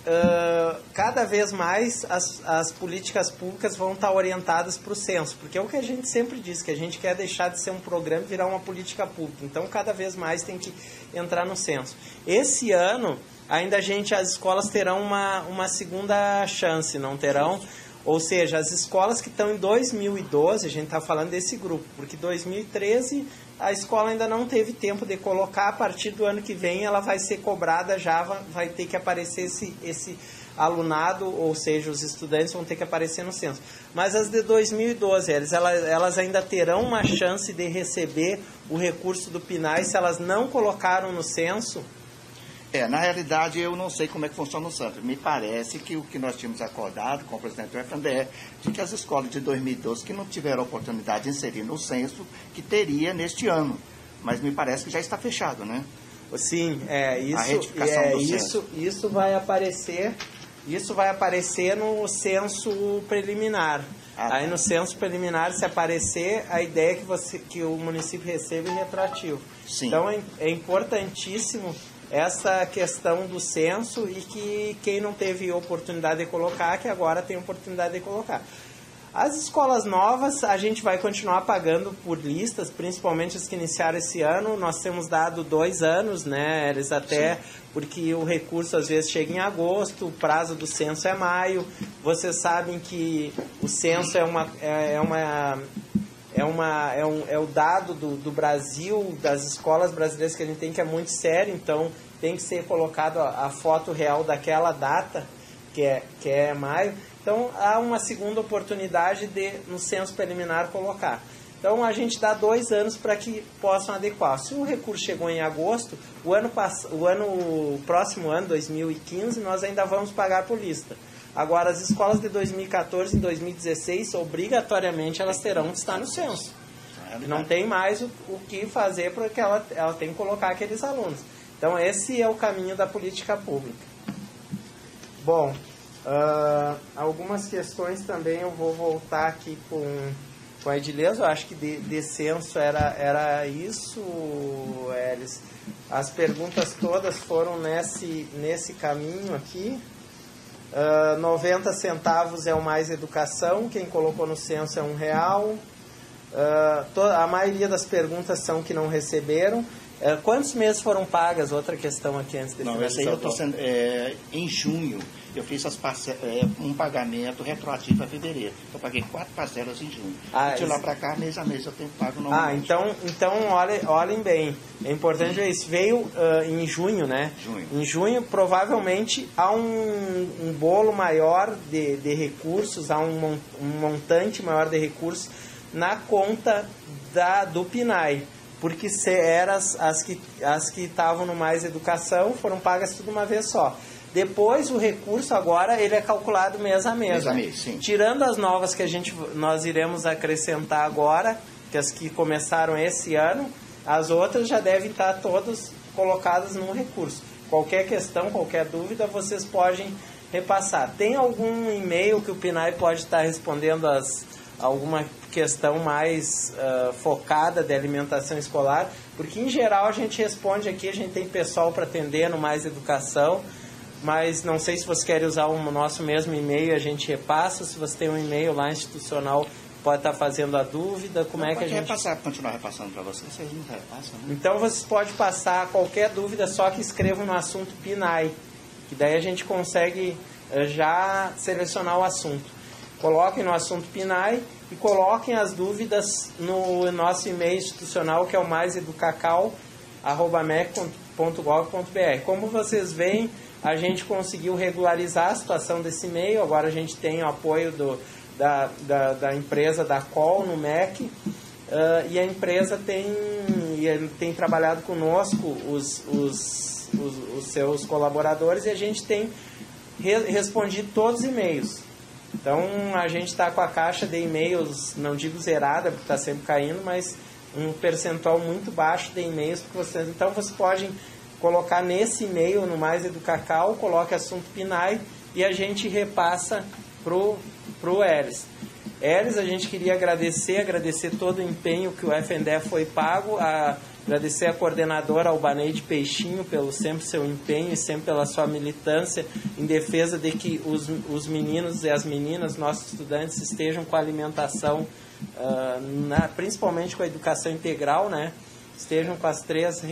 cada vez mais as políticas públicas vão estar orientadas para o censo, porque é o que a gente sempre diz, que a gente quer deixar de ser um programa e virar uma política pública. Então, cada vez mais tem que entrar no censo. Esse ano, ainda as escolas terão uma segunda chance, não terão? Ou seja, as escolas que estão em 2012, a gente está falando desse grupo, porque 2013 a escola ainda não teve tempo de colocar, a partir do ano que vem ela vai ser cobrada, já vai ter que aparecer esse alunado, ou seja, os estudantes vão ter que aparecer no censo. Mas as de 2012, elas ainda terão uma chance de receber o recurso do PNAE se elas não colocaram no censo? Na realidade, eu não sei como é que funciona o censo. Me parece que o que nós tínhamos acordado com o presidente do FNDE, de que as escolas de 2012 que não tiveram oportunidade de inserir no censo, que teria neste ano. Mas me parece que já está fechado, né? Sim, isso vai aparecer no censo preliminar. Aí no censo preliminar, se aparecer, a ideia é que o município receba retroativo. Sim. Então é importantíssimo essa questão do censo e que quem não teve oportunidade de colocar, que agora tem oportunidade de colocar. As escolas novas, a gente vai continuar pagando por listas, principalmente as que iniciaram esse ano. Nós temos dado 2 anos, né? Eles até, porque o recurso às vezes chega em agosto, o prazo do censo é maio. Vocês sabem que o censo é o dado do Brasil, das escolas brasileiras que a gente tem, que é muito sério, então tem que ser colocado a foto real daquela data, que é maio. Então há uma segunda oportunidade de, no censo preliminar, colocar. Então a gente dá 2 anos para que possam adequar. Se o recurso chegou em agosto, o próximo ano, 2015, nós ainda vamos pagar por lista. Agora, as escolas de 2014 e 2016, obrigatoriamente, elas terão que estar no censo. Não tem mais o que fazer, porque ela tem que colocar aqueles alunos. Então, esse é o caminho da política pública. Bom, algumas questões também eu vou voltar aqui com a Edileuza. Eu acho que de censo era isso, Elis. As perguntas todas foram nesse caminho aqui. 90 centavos é o Mais Educação, quem colocou no censo é R$1. A maioria das perguntas são que não receberam. Quantos meses foram pagas? Outra questão aqui antes de finalizar. Não, essa aí eu estou sendo... em junho, eu fiz um pagamento retroativo a fevereiro. Eu paguei 4 parcelas em junho. De lá para cá, mês a mês, eu tenho pago normalmente. Então olhem bem. É importante ver isso. Veio em junho, né? Em junho, provavelmente, há um bolo maior de recursos, há um montante maior de recursos na conta do PNAE. Porque as que estavam no Mais Educação foram pagas tudo uma vez só. Depois, o recurso agora ele é calculado mês a mês. Mês a mês, sim. Tirando as novas que nós iremos acrescentar agora, que as que começaram esse ano, as outras já devem estar todas colocadas num recurso. Qualquer questão, qualquer dúvida, vocês podem repassar. Tem algum e-mail que o PNAE pode estar respondendo alguma questão mais focada de alimentação escolar? Porque, em geral, a gente responde aqui, a gente tem pessoal para atender no Mais Educação, mas não sei se você quer usar o nosso mesmo e-mail, a gente repassa. Se você tem um e-mail lá institucional, pode estar fazendo a dúvida. Como é que a gente... continuar repassando para vocês não repassam, né? Então, vocês podem passar qualquer dúvida, só que escrevam no assunto PNAE, que daí a gente consegue já selecionar o assunto. Coloquem no assunto PNAE e coloquem as dúvidas no nosso e-mail institucional, que é o maiseducacal@mec.gov.br. Como vocês veem, a gente conseguiu regularizar a situação desse e-mail. Agora a gente tem o apoio da empresa da COL no MEC, e a empresa tem trabalhado conosco, os seus colaboradores, e a gente tem respondido todos os e-mails. Então, a gente está com a caixa de e-mails, não digo zerada, porque está sempre caindo, mas um percentual muito baixo de e-mails para vocês. Então, vocês podem colocar nesse e-mail, no Mais Educacal, coloque assunto PNAE e a gente repassa para o Elis. Elis, a gente queria agradecer todo o empenho que o FNDE foi pago, agradecer a coordenadora Albaneide Peixinho pelo sempre seu empenho e sempre pela sua militância em defesa de que os meninos e as meninas, nossos estudantes, estejam com a alimentação, principalmente com a educação integral, né? Estejam com as três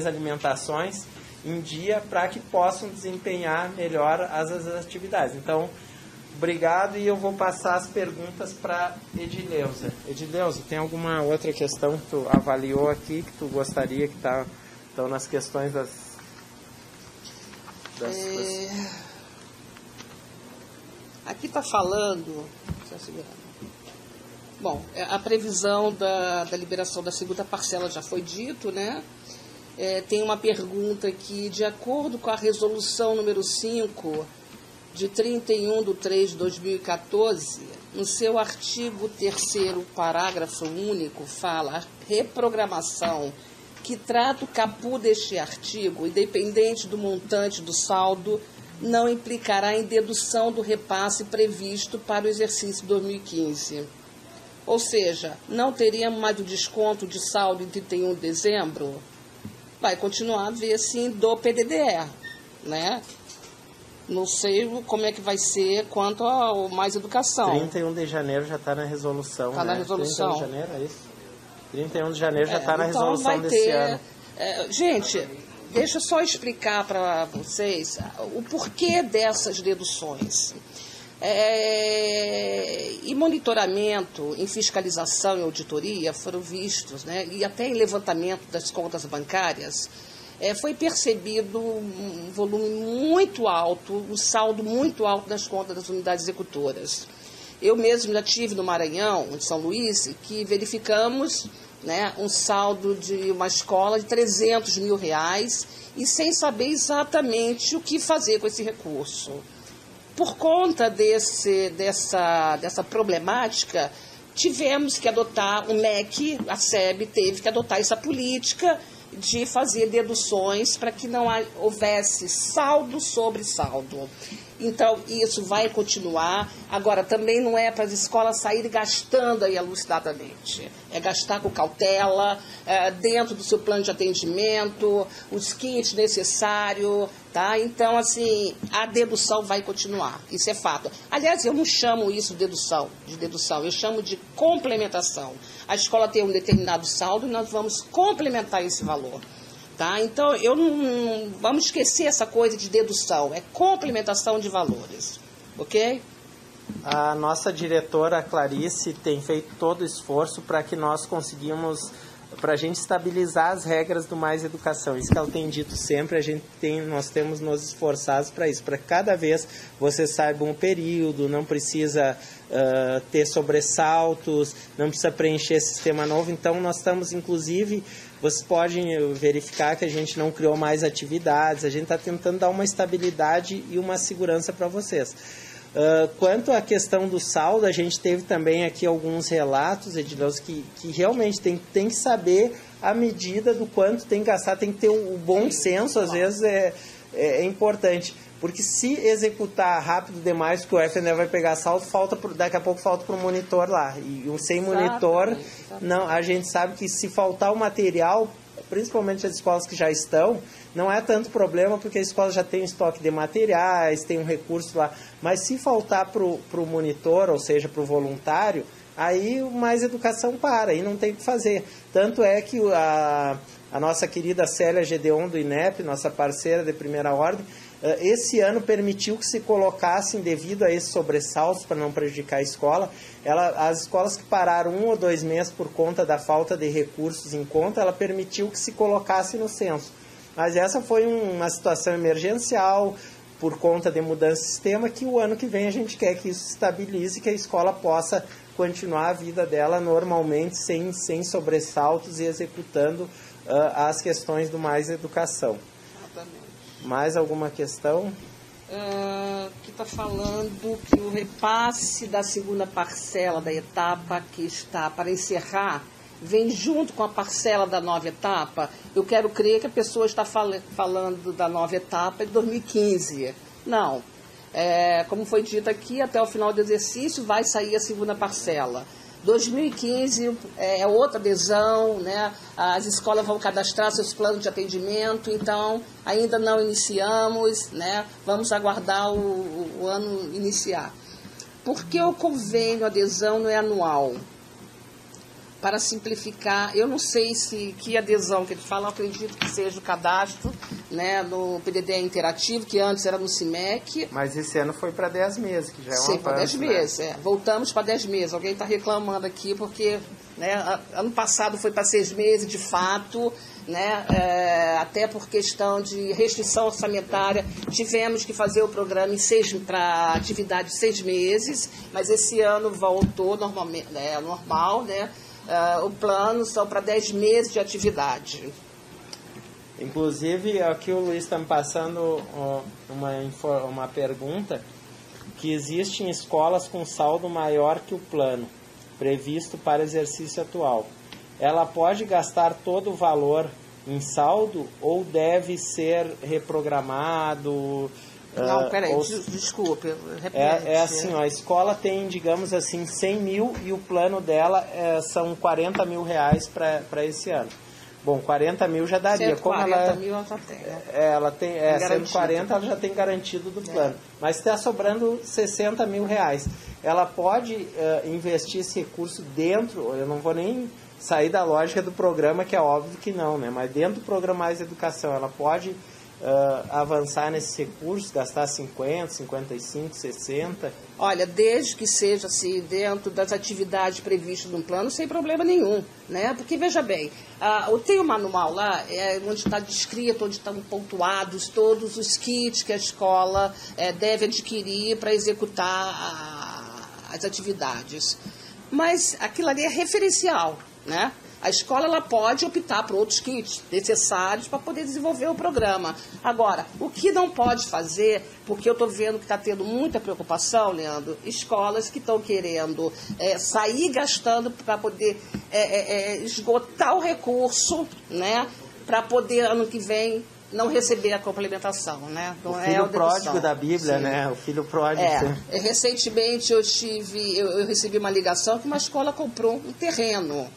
alimentações em dia para que possam desempenhar melhor as atividades. Então, obrigado, e eu vou passar as perguntas para Edileuza. Edileuza, tem alguma outra questão que tu avaliou aqui, que tu gostaria que estão nas questões das Aqui está falando... Bom, a previsão da liberação da segunda parcela já foi dito, né? Tem uma pergunta aqui, de acordo com a resolução número 5, de 31/3/2014, no seu artigo 3º, parágrafo único, fala: a reprogramação que trata o caput deste artigo, independente do montante do saldo, não implicará em dedução do repasse previsto para o exercício 2015. Ou seja, não teríamos mais o desconto de saldo em 31 de dezembro? Vai continuar a ver, sim, do PDDE, né? Não sei como é que vai ser quanto ao Mais Educação. 31 de janeiro já está na resolução. Está, né? Na resolução. 31 de janeiro, é isso? 31 de janeiro já está na resolução desse ano. Gente, deixa eu só explicar para vocês o porquê dessas deduções. E monitoramento, em fiscalização e auditoria foram vistos, né? E até em levantamento das contas bancárias, foi percebido um volume muito alto, um saldo muito alto das contas das unidades executoras. Eu mesmo já estive no Maranhão, em São Luís, que verificamos, né, um saldo de uma escola de R$300 mil e sem saber exatamente o que fazer com esse recurso. Por conta dessa problemática, tivemos que adotar, o MEC, a SEB, teve que adotar essa política de fazer deduções para que não houvesse saldo sobre saldo. Então, isso vai continuar. Agora, também não é para as escolas saírem gastando aí alucinadamente. É gastar com cautela, dentro do seu plano de atendimento, os kits necessários, tá? Então, assim, a dedução vai continuar. Isso é fato. Aliás, eu não chamo isso de dedução, eu chamo de complementação. A escola tem um determinado saldo e nós vamos complementar esse valor. Tá? Então, vamos esquecer essa coisa de dedução, é complementação de valores, ok? A nossa diretora Clarice tem feito todo o esforço para que nós conseguimos, para a gente estabilizar as regras do Mais Educação. Isso que ela tem dito sempre, nós temos nos esforçados para isso, para que cada vez vocês saibam o período, não precisa ter sobressaltos, não precisa preencher sistema novo. Então, nós estamos, inclusive, vocês podem verificar que a gente não criou mais atividades, a gente está tentando dar uma estabilidade e uma segurança para vocês. Quanto à questão do saldo, a gente teve também aqui alguns relatos, Edileuza, que realmente tem que saber a medida do quanto tem que gastar, tem que ter o bom senso, às vezes é importante. Porque se executar rápido demais, que o FNDE vai pegar saldo, daqui a pouco falta para o monitor lá. E sem monitor, não, a gente sabe que se faltar o material, principalmente as escolas que já estão, não é tanto problema, porque a escola já tem um estoque de materiais, tem um recurso lá. Mas se faltar para o monitor, ou seja, para o voluntário, aí o Mais Educação para, aí não tem o que fazer. Tanto é que a nossa querida Célia Gedeon do INEP, nossa parceira de primeira ordem, esse ano permitiu que se colocassem, devido a esses sobressaltos, para não prejudicar a escola, as escolas que pararam 1 ou 2 meses por conta da falta de recursos em conta, ela permitiu que se colocasse no censo. Mas essa foi uma situação emergencial, por conta de mudança de sistema, que o ano que vem a gente quer que isso se estabilize, que a escola possa continuar a vida dela normalmente, sem sobressaltos e executando as questões do Mais Educação. Mais alguma questão? Que está falando que o repasse da segunda parcela da etapa que está para encerrar vem junto com a parcela da nova etapa. Eu quero crer que a pessoa está falando da nova etapa de 2015. Não. Como foi dito aqui, até o final do exercício vai sair a segunda parcela. 2015 é outra adesão, né? As escolas vão cadastrar seus planos de atendimento, então ainda não iniciamos, né? Vamos aguardar o ano iniciar. Por que o convênio adesão não é anual? Para simplificar, eu não sei que adesão que ele fala, eu acredito que seja o cadastro, né, no PDD interativo, que antes era no CIMEC. Mas esse ano foi para 10 meses, que já é um Sim, para 10 avanço, meses, né? Voltamos para 10 meses. Alguém está reclamando aqui porque, né, ano passado foi para 6 meses, de fato, né, até por questão de restrição orçamentária, tivemos que fazer o programa para atividade de 6 meses, mas esse ano voltou normalmente, normal, né? O plano são para 10 meses de atividade. Inclusive, aqui o Luiz está me passando uma pergunta, que existem escolas com saldo maior que o plano previsto para exercício atual. Ela pode gastar todo o valor em saldo ou deve ser reprogramado? Não, peraí, desculpe, repete. É assim, ó, a escola tem, digamos assim, 100 mil e o plano dela são 40 mil reais para esse ano. Bom, 40 mil já daria. 140 mil ela já tem, né? Ela tem, 140 ela já tem garantido do plano. Mas está sobrando 60 mil reais. Ela pode investir esse recurso dentro, eu não vou nem sair da lógica do programa, que é óbvio que não, né? Mas dentro do programa Mais Educação, ela pode avançar nesses recursos, gastar 50, 55, 60? Olha, desde que seja assim, dentro das atividades previstas no plano, sem problema nenhum, né? Porque, veja bem, tem o manual lá, onde está descrito, onde estão pontuados todos os kits que a escola deve adquirir para executar as atividades. Mas aquilo ali é referencial, né? A escola ela pode optar por outros kits necessários para poder desenvolver o programa. Agora, o que não pode fazer, porque eu estou vendo que está tendo muita preocupação, Leandro, escolas que estão querendo sair gastando para poder esgotar o recurso, né, para poder, ano que vem, não receber a complementação, né? Então, o filho pródigo da Bíblia, sim, né? O filho pródigo. Recentemente eu recebi uma ligação que uma escola comprou um terreno.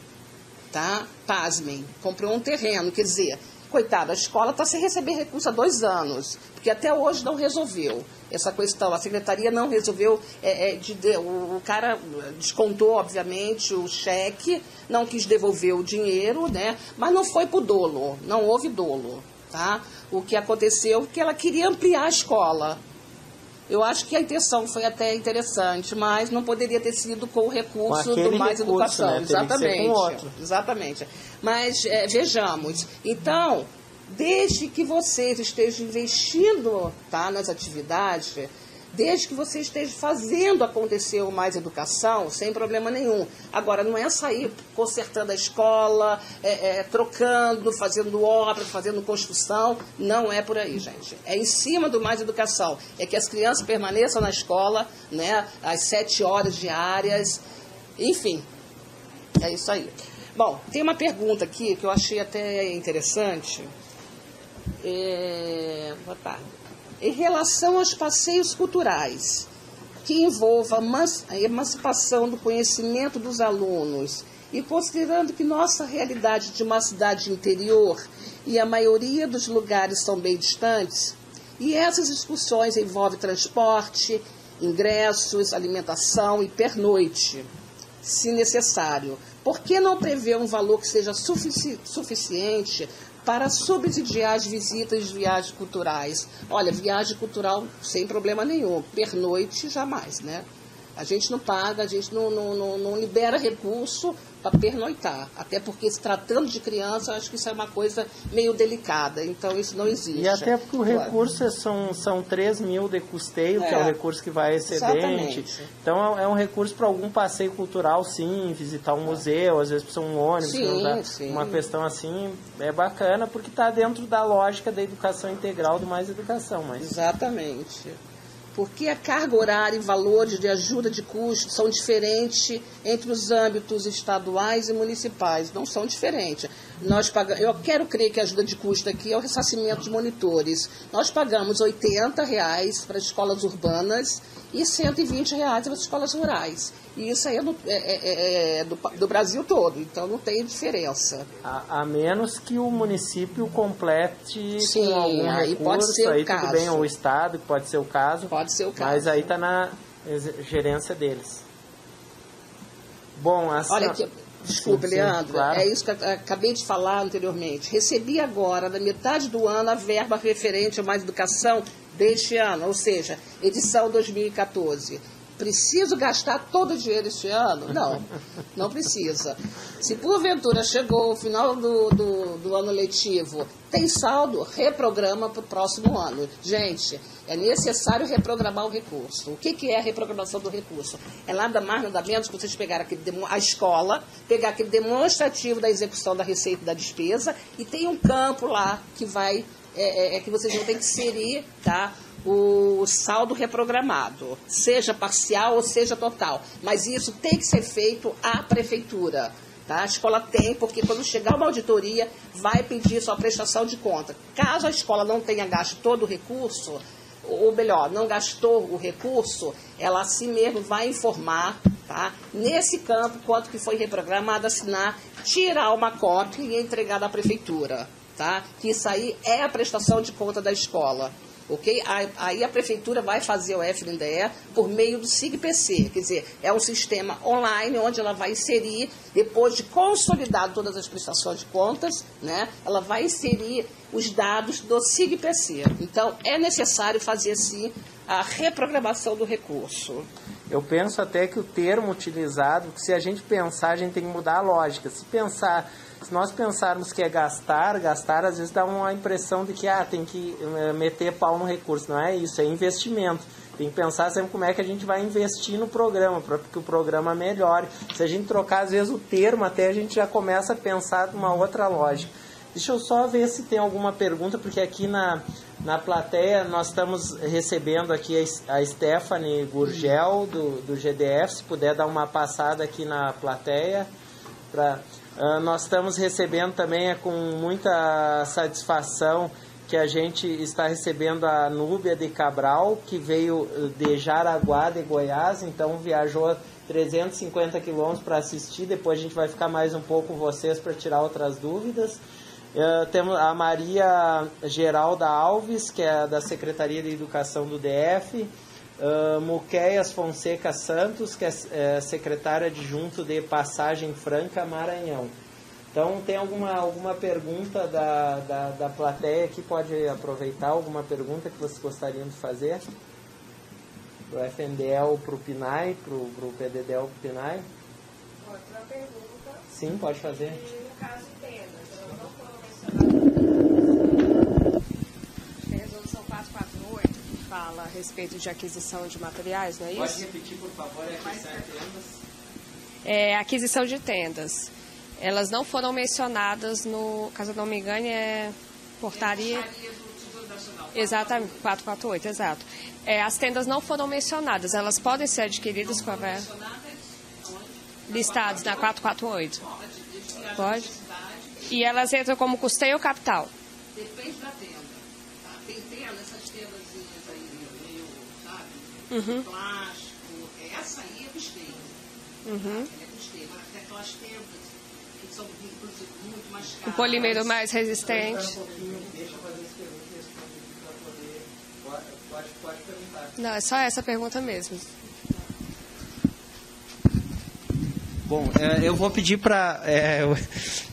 Tá? Pasmem, comprou um terreno, quer dizer, coitada, a escola está sem receber recurso há 2 anos, porque até hoje não resolveu essa questão, a secretaria não resolveu, o cara descontou, obviamente, o cheque, não quis devolver o dinheiro, né? Mas não foi por dolo, não houve dolo, tá? O que aconteceu é que ela queria ampliar a escola. Eu acho que a intenção foi até interessante, mas não poderia ter sido com o recurso do Mais Educação. Né? Exatamente. Exatamente. Mas vejamos. Então, desde que vocês estejam investindo, tá, nas atividades, desde que você esteja fazendo acontecer o Mais Educação, sem problema nenhum. Agora, não é sair consertando a escola, trocando, fazendo obra, fazendo construção. Não é por aí, gente. É em cima do Mais Educação. É que as crianças permaneçam na escola, né, às 7 horas diárias. Enfim, é isso aí. Bom, tem uma pergunta aqui que eu achei até interessante. Boa tarde. Em relação aos passeios culturais, que envolvam a emancipação do conhecimento dos alunos, e considerando que nossa realidade de uma cidade interior e a maioria dos lugares são bem distantes, e essas excursões envolvem transporte, ingressos, alimentação e pernoite, se necessário, por que não prever um valor que seja suficiente para subsidiar as visitas de viagens culturais? Olha, viagem cultural sem problema nenhum, pernoite jamais, né? A gente não paga, a gente não libera recurso para pernoitar. Até porque, se tratando de criança, acho que isso é uma coisa meio delicada. Então, isso não existe. E até porque o recurso são 3 mil de custeio, que é o recurso que vai excedente. Exatamente. Então, é um recurso para algum passeio cultural, sim, visitar um museu, às vezes precisa um ônibus, sim. Uma questão assim, é bacana, porque está dentro da lógica da educação integral do Mais Educação. Mas... Exatamente. Porque a carga horária e valores de ajuda de custo são diferentes entre os âmbitos estaduais e municipais. Não são diferentes. Eu quero crer que a ajuda de custo aqui é o ressarcimento de monitores. Nós pagamos R$ 80 para as escolas urbanas e R$ 120 para as escolas rurais. E isso aí é do Brasil todo, então não tem diferença. A menos que o município complete Sim, com algum aí recurso, pode ser aí o caso. tudo bem, ou o Estado, que pode ser o caso. Pode ser o caso. Mas aí está na gerência deles. Bom, Olha aqui, desculpa, sim, Leandro, claro. é isso que eu acabei de falar anteriormente. Recebi agora, na metade do ano, a verba referente a mais educação deste ano, ou seja, edição 2014. Preciso gastar todo o dinheiro este ano? Não, não precisa. Se porventura chegou o final do ano letivo, tem saldo, reprograma para o próximo ano. Gente, é necessário reprogramar o recurso. O que é a reprogramação do recurso? É nada mais, nada menos que vocês pegarem a escola, pegar aquele demonstrativo da execução da receita e da despesa, e tem um campo lá que vai, que vocês vão ter que inserir, tá? O saldo reprogramado, seja parcial ou seja total. Mas isso tem que ser feito à prefeitura. Tá? A escola tem, porque quando chegar uma auditoria, vai pedir sua prestação de conta. Caso a escola não tenha gasto todo o recurso, ou melhor, não gastou o recurso, ela assim mesmo vai informar, tá? Nesse campo, quanto que foi reprogramado, assinar, tirar uma cópia e entregar da prefeitura. Tá? Que isso aí é a prestação de conta da escola. Okay? Aí a prefeitura vai fazer o FNDE por meio do SIG-PC, quer dizer, é um sistema online onde ela vai inserir, depois de consolidar todas as prestações de contas, né, ela vai inserir os dados do SIG-PC. Então, é necessário fazer, sim, a reprogramação do recurso. Eu penso até que o termo utilizado, se a gente pensar, a gente tem que mudar a lógica. Se nós pensarmos que é gastar às vezes dá uma impressão de que tem que meter pau no recurso. Não é isso, é investimento. Tem que pensar sempre como é que a gente vai investir no programa, para que o programa melhore. Se a gente trocar, às vezes, o termo, até a gente já começa a pensar numa outra lógica. Deixa eu só ver se tem alguma pergunta, porque aqui na plateia nós estamos recebendo aqui a Stephanie Gurgel, do GDF, se puder dar uma passada aqui na plateia. Nós estamos recebendo também, com muita satisfação, que a gente está recebendo a Núbia de Cabral, que veio de Jaraguá, de Goiás, então viajou 350 quilômetros para assistir. Depois a gente vai ficar mais um pouco com vocês para tirar outras dúvidas. Temos a Maria Geralda Alves, que é da Secretaria de Educação do DF. Muqueias Fonseca Santos, que é secretária adjunto de Passagem Franca, Maranhão. Então, tem alguma pergunta da plateia que pode aproveitar? Alguma pergunta que vocês gostariam de fazer? Para o FNDEL, para o PNAE, para o PDDEL, para o PNAE? Outra pergunta. Sim, pode fazer. E no caso de tendas, elas não foram mencionadas. A resolução 448 fala a respeito de aquisição de materiais, não é isso? Pode repetir, por favor, aquisição de tendas? Aquisição de tendas. Elas não foram mencionadas no, caso eu não me engane, portaria... Exatamente, 448, exato. As tendas não foram mencionadas, elas podem ser adquiridas com a verba. Listadas na 448. Pode? E elas entram como custeio ou capital? Depende da tenda. Tá? Tem tenda, essas tendazinhas aí, meio, sabe? Uhum. Plástico. Essa aí é custeio. Uhum. Ela é custeio. Agora tem aquelas tendas que são, inclusive, muito mais caras. Um polímero mais resistente. Deixa eu fazer essa pergunta e responder para poder... Pode perguntar. Não, é só essa pergunta mesmo. Bom, eu vou pedir para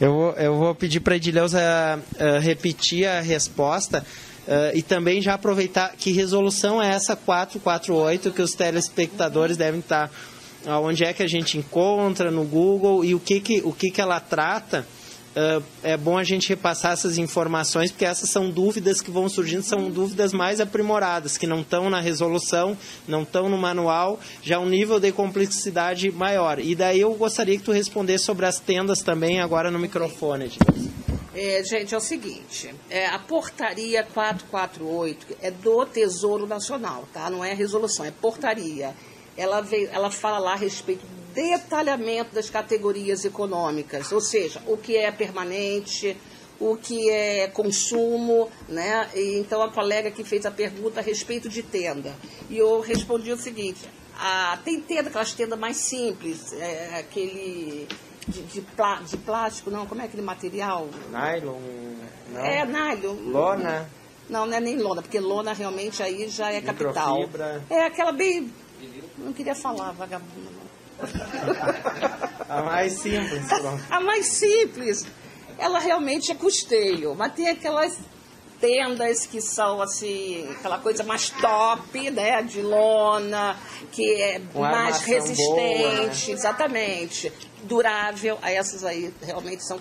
eu vou pedir para a Edileuza repetir a resposta e também já aproveitar que resolução é essa 448 que os telespectadores devem estar, onde é que a gente encontra no Google e o que ela trata. É bom a gente repassar essas informações, porque essas são dúvidas que vão surgindo, são dúvidas mais aprimoradas, que não estão na resolução, não estão no manual, já um nível de complexidade maior. E daí eu gostaria que tu respondesse sobre as tendas também, agora no microfone. Gente, é o seguinte, a portaria 448 é do Tesouro Nacional, tá? Não é resolução, é portaria. Ela fala lá a respeito do detalhamento das categorias econômicas, ou seja, o que é permanente, o que é consumo, né? E então a colega que fez a pergunta a respeito de tenda. E eu respondi o seguinte, tem tenda, aquelas tendas mais simples, aquele... De plástico, não, como é aquele material? Nylon? Não. Nylon. Lona? Não é nem lona, porque lona realmente aí já é capital. Microfibra. É aquela bem... Não queria falar, vagabunda. A mais simples. A mais simples. Ela realmente é custeio, mas tem aquelas tendas que são assim, aquela coisa mais top, né, de lona, que é mais resistente, boa, né? Exatamente, durável. Essas aí realmente são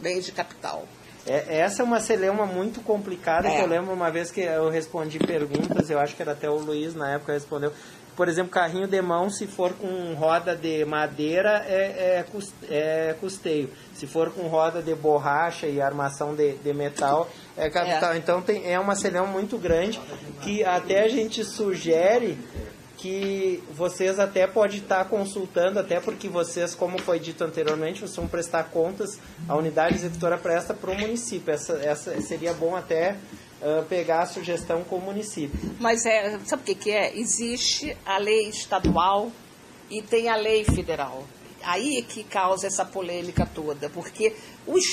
bens de capital. Essa é uma celeuma muito complicada, que eu lembro uma vez que eu respondi perguntas, eu acho que era até o Luiz na época respondeu. Por exemplo, carrinho de mão, se for com roda de madeira, é custeio. Se for com roda de borracha e armação de metal, é capital. Então é uma celeuma muito grande, que até a gente sugere que vocês até podem estar consultando, até porque vocês, como foi dito anteriormente, vocês vão prestar contas, a unidade executora presta para o município. Essa seria bom até... pegar a sugestão com o município. Mas sabe o que é? Existe a lei estadual e tem a lei federal. Aí é que causa essa polêmica toda, porque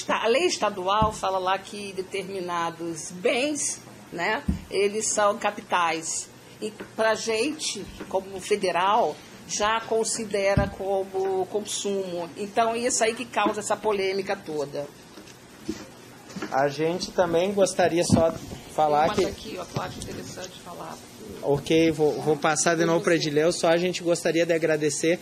a lei estadual fala lá que determinados bens, né, eles são capitais. E para a gente, como federal, já considera como consumo. Então, isso aí que causa essa polêmica toda. A gente também gostaria só de falar que... aqui, ó, que eu acho interessante falar. Ok, vou passar de novo para Edileu. Só a gente gostaria de agradecer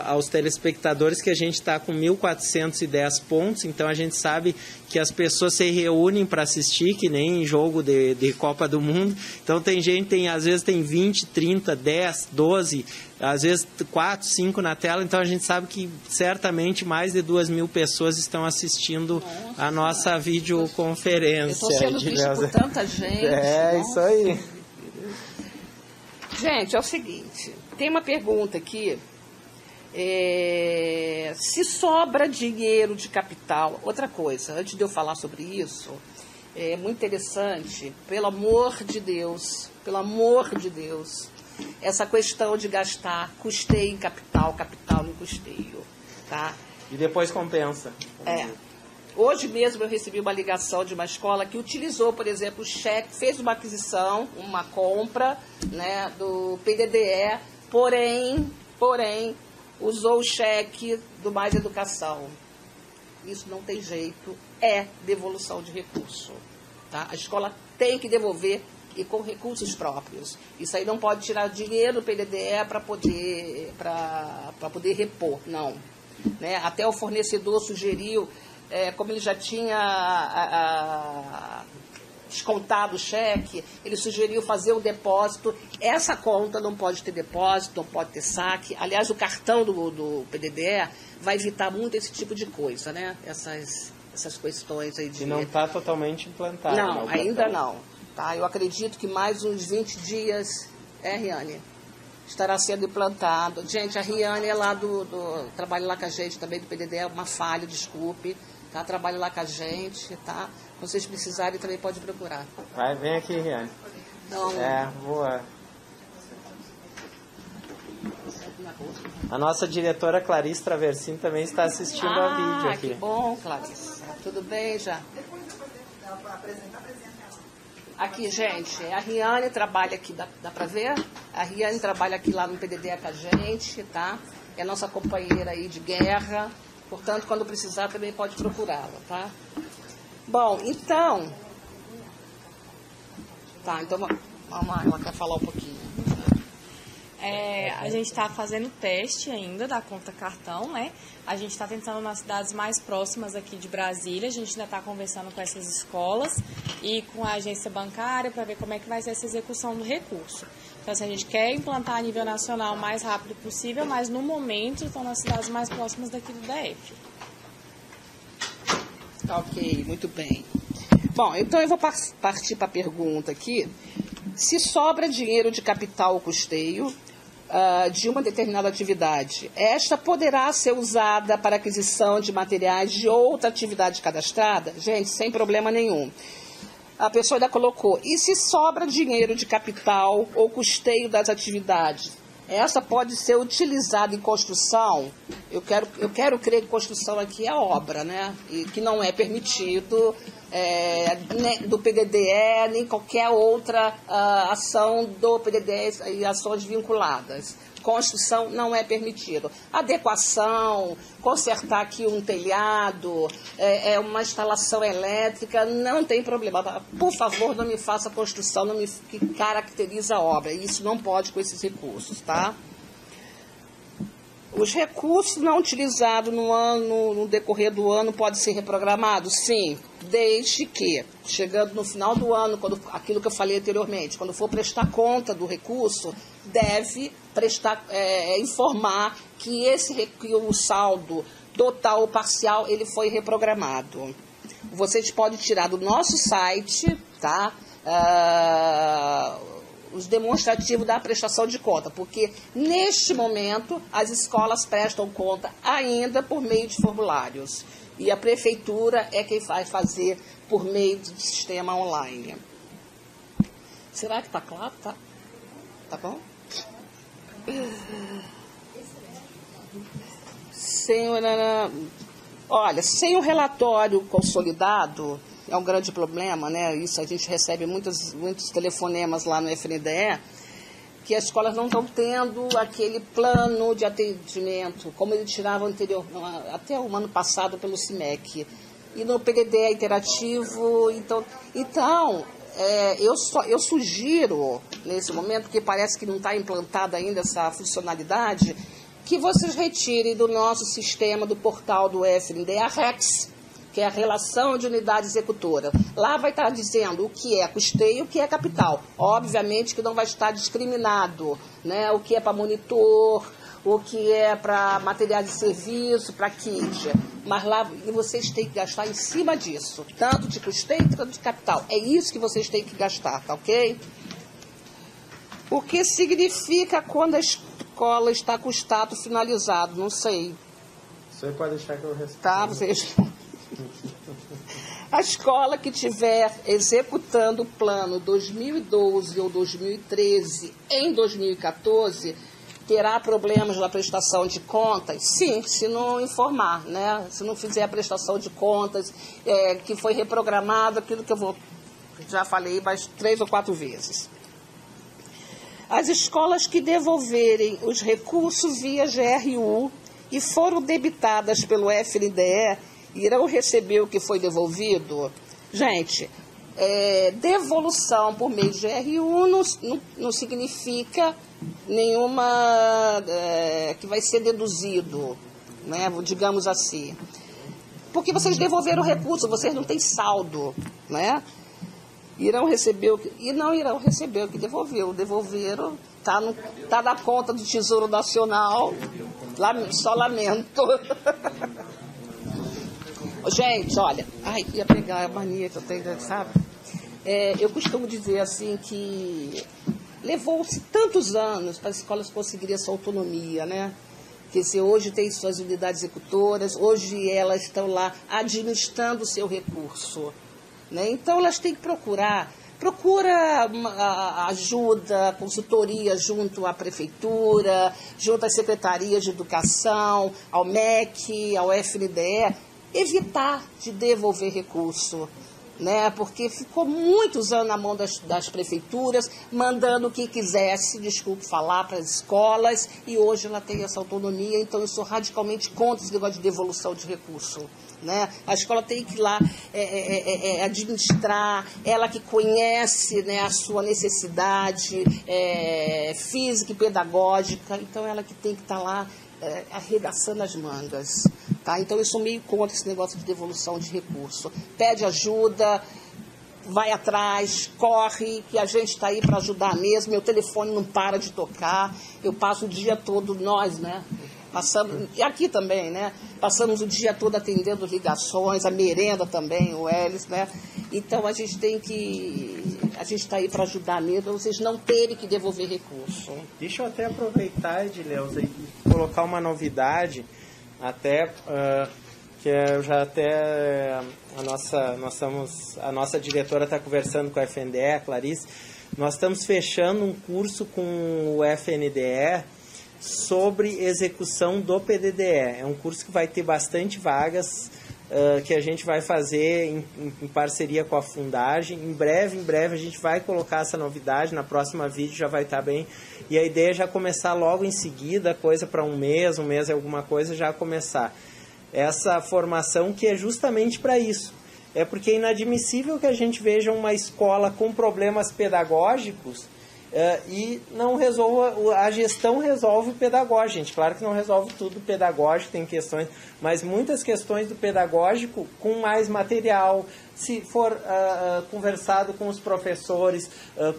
aos telespectadores que a gente está com 1.410 pontos, então a gente sabe que as pessoas se reúnem para assistir, que nem em jogo de Copa do Mundo. Então às vezes tem 20, 30, 10, 12, às vezes 4, 5 na tela, então a gente sabe que certamente mais de 2.000 pessoas estão assistindo a nossa videoconferência. Eu estou sendo visto por tanta gente. Isso aí. Gente, é o seguinte, tem uma pergunta aqui. Se sobra dinheiro de capital, outra coisa, antes de eu falar sobre isso, é muito interessante, pelo amor de Deus, essa questão de gastar custeio em capital no custeio, tá? E depois compensa. Hoje mesmo eu recebi uma ligação de uma escola que utilizou, por exemplo, o cheque, fez uma aquisição, uma compra, né, do PDDE, porém, usou o cheque do Mais Educação. Isso não tem jeito, é devolução de recurso. Tá? A escola tem que devolver e com recursos próprios. Isso aí não pode tirar dinheiro do PDDE para poder repor, não. Né? Até o fornecedor sugeriu, como ele já tinha descontado o cheque, ele sugeriu fazer o depósito. Essa conta não pode ter depósito, não pode ter saque. Aliás, o cartão do PDDE vai evitar muito esse tipo de coisa, né? Essas questões aí de... E não está totalmente implantado. Não, ainda não. Tá? Eu acredito que mais uns 20 dias, Riane, estará sendo implantado. Gente, a Riane é lá trabalha lá com a gente também do PDDE, é uma falha, desculpe. Tá? Trabalha lá com a gente, tá? Se vocês precisarem, também pode procurar. Vem aqui, Riane. Então, boa. A nossa diretora Clarice Traversino também está assistindo ao vídeo aqui. Que bom, Clarice. Tudo bem já? Aqui, gente, a Riane trabalha aqui, dá para ver? A Riane trabalha aqui lá no PDDE com a gente, tá? É nossa companheira aí de guerra. Portanto, quando precisar, também pode procurá-la, tá? Bom, então... Tá, então vamos lá, ela quer falar um pouquinho. A gente está fazendo teste ainda da conta cartão, né? A gente está tentando nas cidades mais próximas aqui de Brasília. A gente ainda está conversando com essas escolas e com a agência bancária para ver como é que vai ser essa execução do recurso. Então, assim, a gente quer implantar a nível nacional o mais rápido possível, mas no momento estão nas cidades mais próximas daqui do DF. Tá ok, muito bem. Bom, então eu vou partir para a pergunta aqui. Se sobra dinheiro de capital ou custeio de uma determinada atividade, esta poderá ser usada para aquisição de materiais de outra atividade cadastrada? Gente, sem problema nenhum. A pessoa ainda colocou, e se sobra dinheiro de capital ou custeio das atividades? Essa pode ser utilizada em construção. Eu quero crer que construção aqui é obra, né? E que não é permitido do PDDE, nem qualquer outra ação do PDDE e ações vinculadas. Construção não é permitido. Adequação, consertar aqui um telhado, uma instalação elétrica, não tem problema. Por favor, não me faça construção, que caracteriza a obra. Isso não pode com esses recursos, tá? Os recursos não utilizados no decorrer do ano podem ser reprogramados? Sim, desde que, chegando no final do ano, aquilo que eu falei anteriormente, quando for prestar conta do recurso, deve informar que o saldo total ou parcial ele foi reprogramado. Vocês podem tirar do nosso site, tá? Os demonstrativos da prestação de conta, porque neste momento as escolas prestam conta ainda por meio de formulários e a prefeitura é quem vai fazer por meio de sistema online. Será que está claro? Tá bom? Olha, sem o relatório consolidado, é um grande problema, né? Isso a gente recebe muitos telefonemas lá no FNDE, que as escolas não estão tendo aquele plano de atendimento, como eles tiravam até o ano passado pelo CIMEC. E no PDD interativo, então eu sugiro, nesse momento, porque parece que não está implantada ainda essa funcionalidade, que vocês retirem do nosso sistema, do portal do FNDE, a REX, que é a relação de unidade executora. Lá vai estar dizendo o que é custeio e o que é capital. Obviamente que não vai estar discriminado, né? O que é para monitor, o que é para materiais de serviço, para kit. Mas lá vocês têm que gastar em cima disso, tanto de custeio quanto de capital. É isso que vocês têm que gastar, tá ok? O que significa quando a escola está com o status finalizado? Não sei. Você pode deixar que eu responda. Tá, vocês... A escola que estiver executando o plano 2012 ou 2013 em 2014 terá problemas na prestação de contas? Sim, se não informar, né? Se não fizer a prestação de contas, que foi reprogramado, aquilo que já falei mais 3 ou 4 vezes. As escolas que devolverem os recursos via GRU e foram debitadas pelo FNDE irão receber o que foi devolvido? Gente, devolução por meio de GRU não significa nenhuma que vai ser deduzido, né, digamos assim. Porque vocês devolveram o recurso, vocês não têm saldo, né? Irão receber e não irão receber o que devolveram, tá na conta do Tesouro Nacional, só lamento. Gente, olha, ia pegar a mania que eu tenho, sabe? Eu costumo dizer assim que levou-se tantos anos para as escolas conseguirem essa autonomia, né? Quer dizer, hoje tem suas unidades executoras, hoje elas estão lá administrando o seu recurso, né? Então elas têm que procura ajuda, consultoria junto à prefeitura, junto às secretarias de educação, ao MEC, ao FNDE, evitar de devolver recurso, né? Porque ficou muitos anos na mão das prefeituras, mandando o que quisesse, desculpe falar, para as escolas, e hoje ela tem essa autonomia, então eu sou radicalmente contra esse negócio de devolução de recurso, né? A escola tem que ir lá administrar, ela que conhece, né, a sua necessidade física e pedagógica, então ela que tem que estar lá arregaçando as mangas, tá? Então eu sou meio contra esse negócio de devolução de recurso. Pede ajuda, vai atrás, corre, que a gente está aí para ajudar mesmo. Meu telefone não para de tocar, eu passo o dia todo, nós, né? Passamos, e aqui também, né? Passamos o dia todo atendendo ligações, a merenda também, o Elis, né? Então a gente está aí para ajudar mesmo, vocês não terem que devolver recurso. Deixa eu até aproveitar, Edileuza, e colocar uma novidade, até que eu já até a nossa diretora está conversando com a FNDE, a Clarice. Nós estamos fechando um curso com o FNDE sobre execução do PDDE. É um curso que vai ter bastante vagas, que a gente vai fazer em parceria com a Fundagem. Em breve a gente vai colocar essa novidade, na próxima vídeo já vai estar bem. E a ideia é já começar logo em seguida, coisa para um mês é alguma coisa, já começar. Essa formação que é justamente para isso. É porque é inadmissível que a gente veja uma escola com problemas pedagógicos e não resolva, a gestão resolve o pedagógico, gente. Claro que não resolve tudo o pedagógico, tem questões, mas muitas questões do pedagógico com mais material, se for conversado com os professores,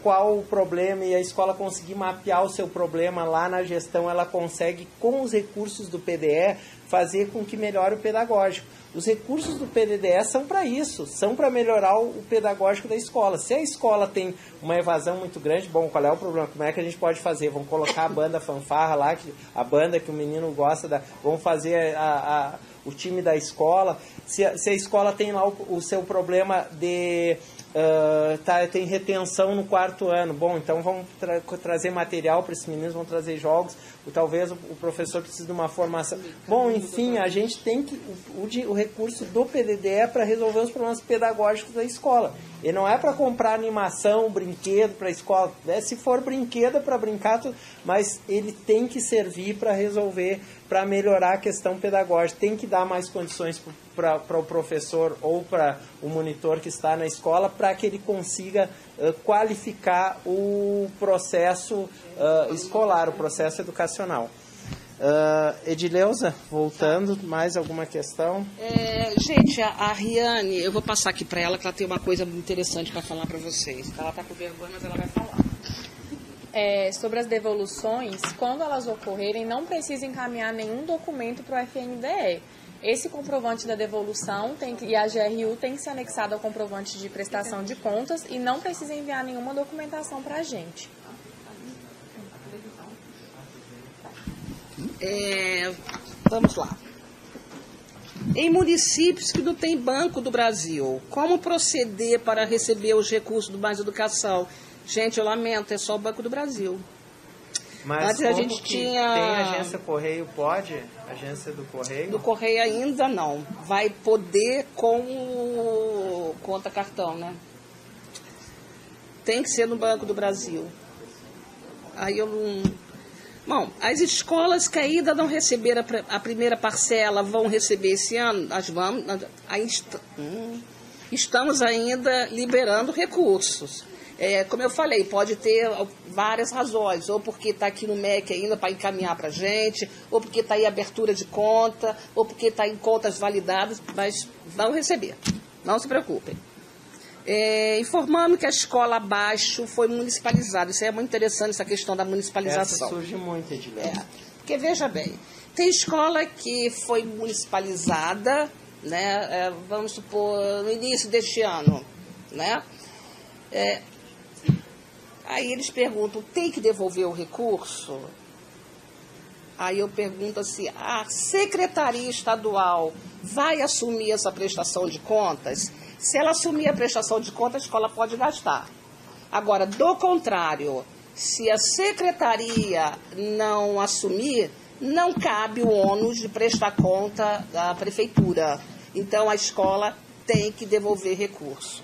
qual o problema, e a escola conseguir mapear o seu problema lá na gestão, ela consegue, com os recursos do PDE, fazer com que melhore o pedagógico. Os recursos do PDDE são para isso, são para melhorar o pedagógico da escola. Se a escola tem uma evasão muito grande, bom, qual é o problema? Como é que a gente pode fazer? Vamos colocar a banda fanfarra lá, a banda que o menino gosta, vamos fazer o time da escola. Se a escola tem lá o seu problema de... tem retenção no 4º ano. Bom, então vamos trazer material para esses meninos, vamos trazer jogos, talvez o professor precise de uma formação. Bom, enfim, a gente tem que o recurso do PDDE é para resolver os problemas pedagógicos da escola. E não é para comprar animação, brinquedo para a escola. Se for brinquedo é para brincar, mas ele tem que servir para resolver, para melhorar a questão pedagógica. Tem que dar mais condições para o professor ou para o monitor que está na escola, para que ele consiga qualificar o processo escolar, o processo educacional. Edileuza, voltando, mais alguma questão? Gente, a Riane, eu vou passar aqui para ela, que ela tem uma coisa interessante para falar para vocês. Ela está com vergonha, mas ela vai falar. Sobre as devoluções, quando elas ocorrerem, não precisa encaminhar nenhum documento para o FNDE. Esse comprovante da devolução e a GRU tem que ser anexado ao comprovante de prestação de contas e não precisa enviar nenhuma documentação para a gente. Vamos lá. Em municípios que não tem Banco do Brasil, como proceder para receber os recursos do Mais Educação? Gente, eu lamento, é só o Banco do Brasil. Mas antes a gente tinha... Tem agência Correio, pode? Agência do Correio? Do Correio ainda não. Vai poder com conta cartão, né? Tem que ser no Banco do Brasil. Aí eu não... Bom, as escolas que ainda não receberam a primeira parcela vão receber esse ano? Nós vamos... Estamos ainda liberando recursos. Como eu falei, pode ter várias razões, ou porque está aqui no MEC ainda para encaminhar para a gente, ou porque está em abertura de conta, ou porque está em contas validadas, mas vão receber, não se preocupem. Informando que a escola abaixo foi municipalizada, isso é muito interessante, essa questão da municipalização. Essa surge muito, Edileuza. Porque, veja bem, tem escola que foi municipalizada, né, vamos supor, no início deste ano, né? Aí eles perguntam, tem que devolver o recurso? Aí eu pergunto assim, a Secretaria Estadual vai assumir essa prestação de contas? Se ela assumir a prestação de contas, a escola pode gastar. Agora, do contrário, se a Secretaria não assumir, não cabe o ônus de prestar conta da Prefeitura. Então, a escola tem que devolver recurso.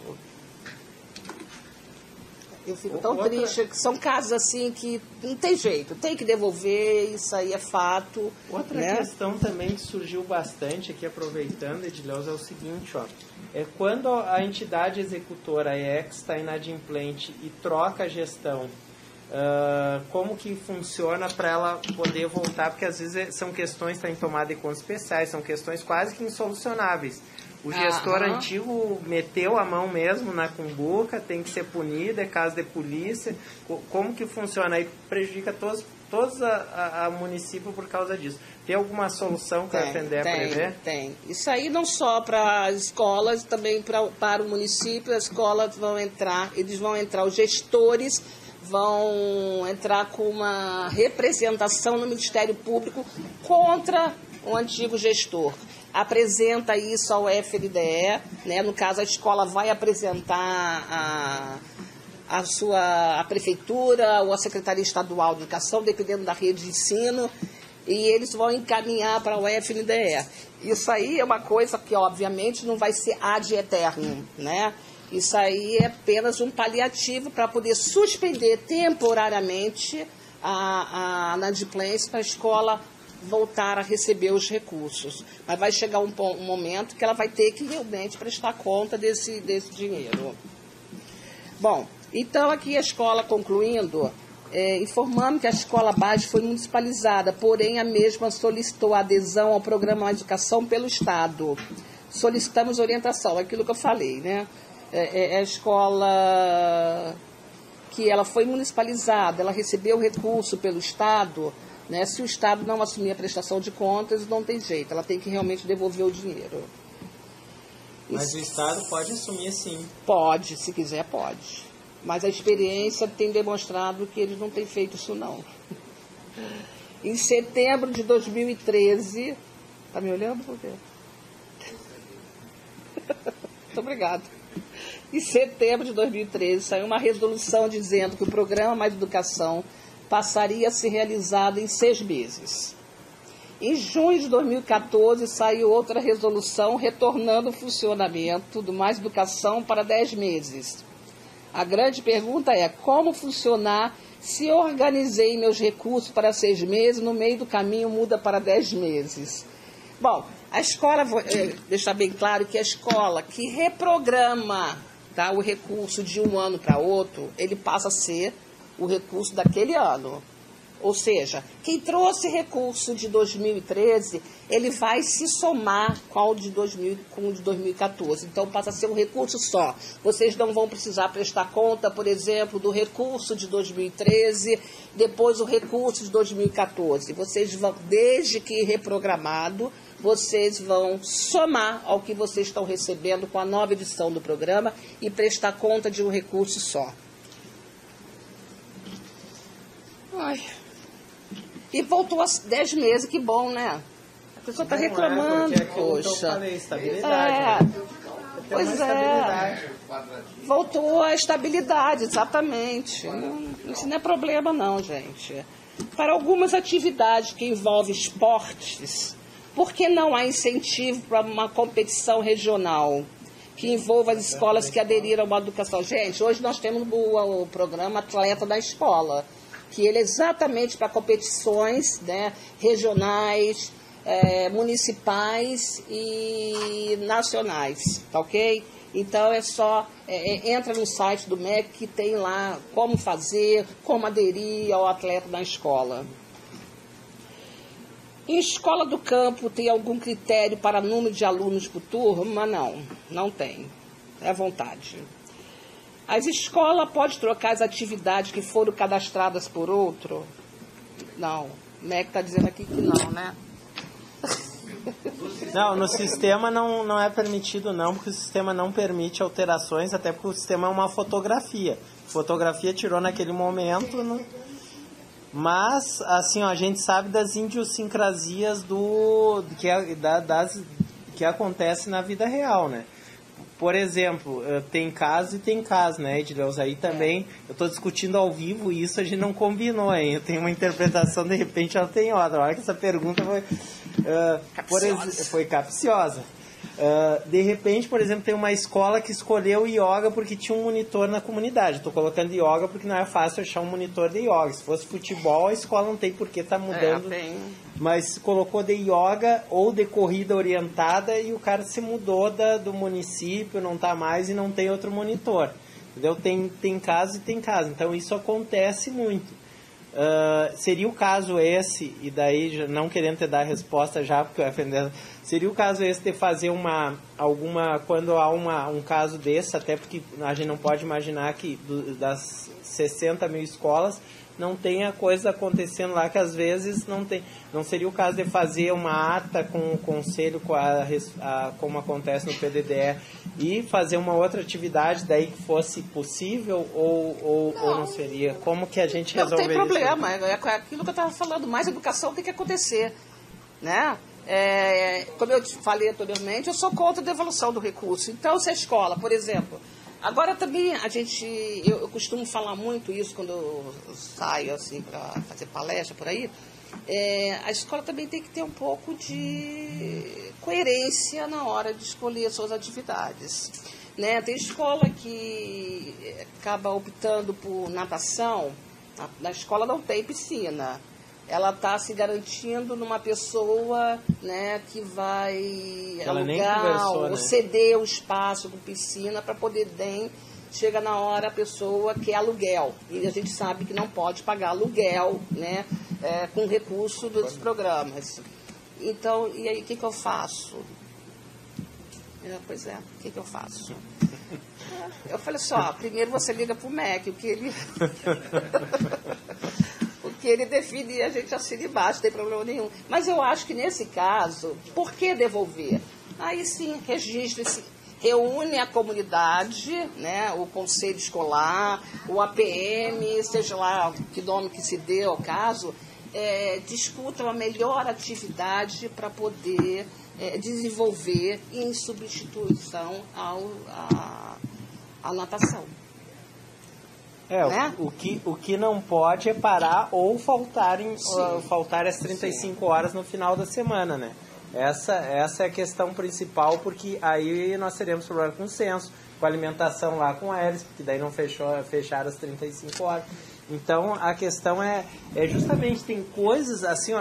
Eu fico tão triste, que são casos assim que não tem jeito, tem que devolver, isso aí é fato. Outra questão também que surgiu bastante aqui, aproveitando, Edileuza, é o seguinte, quando a entidade executora, a EX, está inadimplente e troca a gestão, como que funciona para ela poder voltar, porque às vezes são questões que estão em tomada de contas especiais, são questões quase que insolucionáveis. O gestor antigo meteu a mão mesmo na cumbuca, tem que ser punido, é caso de polícia. Como que funciona? Aí prejudica todos a município por causa disso. Tem alguma solução que a FNDE prevê? Tem. Isso aí não só para as escolas, também para o município. As escolas vão entrar, os gestores vão entrar com uma representação no Ministério Público contra o antigo gestor. Apresenta isso ao FNDE, né? No caso, a escola vai apresentar a prefeitura ou a Secretaria Estadual de Educação, dependendo da rede de ensino, e eles vão encaminhar para o FNDE. Isso aí é uma coisa que, obviamente, não vai ser ad eternum, né? Isso aí é apenas um paliativo para poder suspender temporariamente a inadimplência para a escola voltar a receber os recursos. Mas vai chegar um momento que ela vai ter que realmente prestar conta desse dinheiro. Bom, então aqui a escola, concluindo, informando que a escola base foi municipalizada, porém a mesma solicitou adesão ao programa de educação pelo Estado. Solicitamos orientação, aquilo que eu falei, né? A escola que ela foi municipalizada, ela recebeu recurso pelo Estado, né? Se o Estado não assumir a prestação de contas, não tem jeito, ela tem que realmente devolver o dinheiro. Mas o Estado pode assumir sim. Pode, se quiser pode. Mas a experiência tem demonstrado que eles não têm feito isso não. Em setembro de 2013... Está me olhando por quê? Muito obrigada. Em setembro de 2013 saiu uma resolução dizendo que o programa Mais Educação passaria a ser realizado em 6 meses. Em junho de 2014 saiu outra resolução retornando o funcionamento do Mais Educação para 10 meses. A grande pergunta é, como funcionar se eu organizei meus recursos para 6 meses, no meio do caminho muda para 10 meses? Bom, a escola, vou deixar bem claro que a escola que reprograma, tá, o recurso de um ano para outro, ele passa a ser o recurso daquele ano. Ou seja, quem trouxe recurso de 2013, ele vai se somar com o de 2014. Então, passa a ser um recurso só. Vocês não vão precisar prestar conta, por exemplo, do recurso de 2013, depois o recurso de 2014. Vocês vão, desde que reprogramado, vocês vão somar ao que vocês estão recebendo com a nova edição do programa e prestar conta de um recurso só. Ai... E voltou a 10 meses, que bom, né? A pessoa está reclamando, poxa. Eu falei, estabilidade. Pois é. Voltou a estabilidade, exatamente. Isso não é problema não, gente. Para algumas atividades que envolvem esportes, por que não há incentivo para uma competição regional que envolva as escolas que aderiram a uma educação? Gente, hoje nós temos o programa Atleta da Escola, que ele é exatamente para competições, né, regionais, municipais e nacionais, tá ok? Então é só, entra no site do MEC que tem lá como fazer, como aderir ao atleta na escola. Em escola do campo tem algum critério para número de alunos por turma? Não tem, é à vontade. As escolas podem trocar as atividades que foram cadastradas por outro? Não. O MEC está dizendo aqui que não, né? Não, no sistema não é permitido não, porque o sistema não permite alterações, até porque o sistema é uma fotografia. Fotografia tirou naquele momento, né? Mas, assim, ó, a gente sabe das idiosincrasias que acontece na vida real, né? Por exemplo, tem caso e tem caso, né, Edileus? Aí também, eu estou discutindo ao vivo e isso a gente não combinou, hein? Eu tenho uma interpretação, de repente ela tem outra. Olha que essa pergunta foi capciosa. De repente, por exemplo, tem uma escola que escolheu yoga porque tinha um monitor na comunidade. Estou colocando yoga porque não é fácil achar um monitor de yoga. Se fosse futebol, a escola não tem por que estar mudando. Mas colocou de yoga ou de corrida orientada e o cara se mudou do município, não está mais e não tem outro monitor. Entendeu? Tem caso e tem caso. Então, isso acontece muito. Seria o caso esse, e daí não querendo te dar a resposta já, porque eu ofendendo, seria o caso esse de fazer quando há um caso desse, até porque a gente não pode imaginar que das 60 mil escolas, não tenha coisa acontecendo lá que às vezes não seria o caso de fazer uma ata com o conselho, como acontece no PDDE, e fazer uma outra atividade daí que fosse possível ou não seria? Como que a gente resolve isso? Não tem problema, é aquilo que eu estava falando, mais educação tem que acontecer, né? Como eu te falei anteriormente, eu sou contra a devolução do recurso. Então, se a escola, por exemplo, agora também eu costumo falar muito isso quando eu saio assim para fazer palestra por aí, a escola também tem que ter um pouco de coerência na hora de escolher as suas atividades, né? Tem escola que acaba optando por natação, na escola não tem piscina. Ela está se garantindo numa pessoa, né, que vai alugar ou ceder o espaço com piscina para poder chega na hora a pessoa quer aluguel. E a gente sabe que não pode pagar aluguel, né, com recurso dos programas. Então, e aí o que eu faço? Pois é, o que eu faço? Eu falei assim, primeiro você liga para o MEC, o que ele... que ele define e a gente assina embaixo, não tem problema nenhum. Mas eu acho que nesse caso, por que devolver? Aí sim, registra-se, reúne a comunidade, né, o conselho escolar, o APM, seja lá que nome que se dê ao caso, discutam a melhor atividade para poder desenvolver em substituição à natação. Né? O que não pode é parar ou faltar as 35 horas no final da semana, né? Essa é a questão principal, porque aí nós teremos problema com o censo, com a alimentação lá com a Elis, porque daí não fecharam as 35 horas. Então, a questão é justamente, tem coisas assim,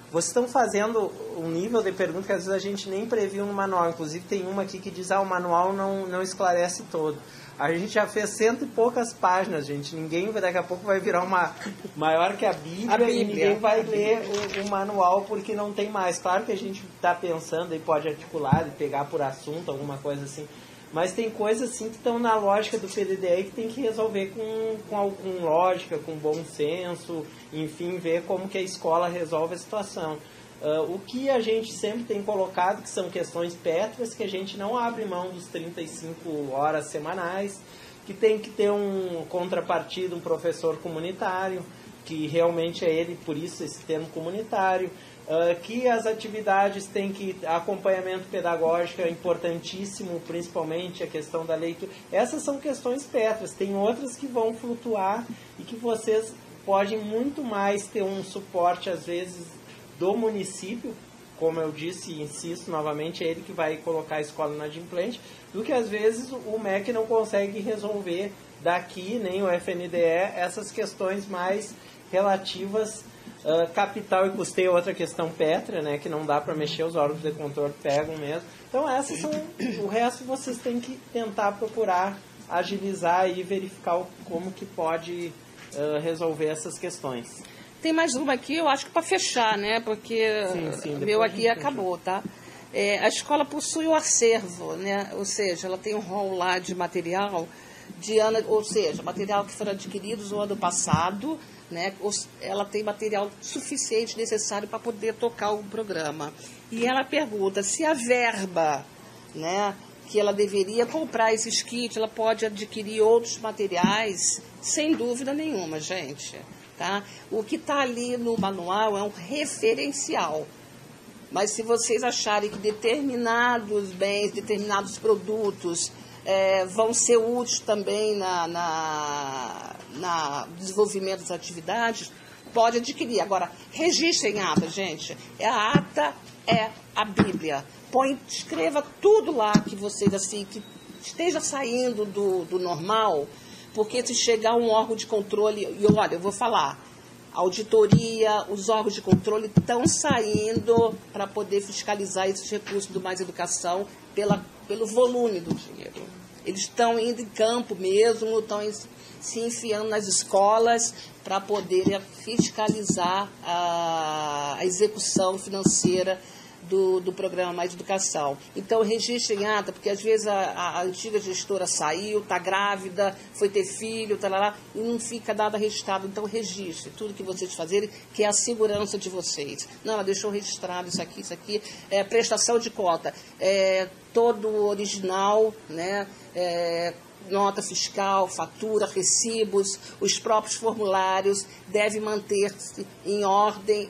vocês estão fazendo um nível de pergunta que às vezes a gente nem previu no manual. Inclusive, tem uma aqui que diz, o manual não esclarece todo. A gente já fez 100 e poucas páginas, gente. Ninguém daqui a pouco vai virar uma maior que a Bíblia. E ninguém vai ler o manual porque não tem mais. Claro que a gente está pensando e pode articular e pegar por assunto, alguma coisa assim. Mas tem coisas assim que estão na lógica do PDDE que tem que resolver com lógica, com bom senso, enfim, ver como que a escola resolve a situação. O que a gente sempre tem colocado, que são questões pétreas, que a gente não abre mão dos 35 horas semanais, que tem que ter um contrapartida, um professor comunitário, que realmente é ele, por isso esse termo comunitário, que as atividades têm que... Acompanhamento pedagógico é importantíssimo, principalmente a questão da leitura. Essas são questões pétreas, tem outras que vão flutuar e que vocês podem muito mais ter um suporte, às vezes, do município, como eu disse e insisto novamente, é ele que vai colocar a escola na adimplente, do que às vezes o MEC não consegue resolver daqui, nem o FNDE, essas questões mais relativas, capital e custeio, outra questão pétrea, né, que não dá para mexer, os órgãos de controle pegam mesmo. Então essas são, o resto vocês têm que tentar procurar agilizar e verificar como que pode resolver essas questões. Tem mais uma aqui, eu acho que para fechar, né? Porque o meu aqui acabou, tá? A escola possui o acervo, né? Ou seja, ela tem um rol lá de material, material que foram adquiridos no ano passado, né? Ela tem material suficiente, necessário para poder tocar o programa. E ela pergunta se a verba, né, que ela deveria comprar esses kits, ela pode adquirir outros materiais, sem dúvida nenhuma, gente. Tá? O que está ali no manual é um referencial. Mas se vocês acharem que determinados bens, determinados produtos vão ser úteis também na desenvolvimento das atividades, pode adquirir. Agora, registrem a ata, gente. A ata é a Bíblia. Escreva tudo lá que vocês, assim, que esteja saindo do normal. Porque se chegar um órgão de controle, e olha, eu vou falar, auditoria, os órgãos de controle estão saindo para poder fiscalizar esses recursos do Mais Educação pelo volume do dinheiro. Eles estão indo em campo mesmo, estão se enfiando nas escolas para poder fiscalizar a execução financeira do programa Mais Educação. Então, registre em ata, porque às vezes a antiga gestora saiu, está grávida, foi ter filho, e não fica nada registrado. Então, registre tudo que vocês fazerem, que é a segurança de vocês. Não, ela deixou registrado isso aqui, prestação de conta. Todo original, né? Nota fiscal, fatura, recibos, os próprios formulários devem manter-se em ordem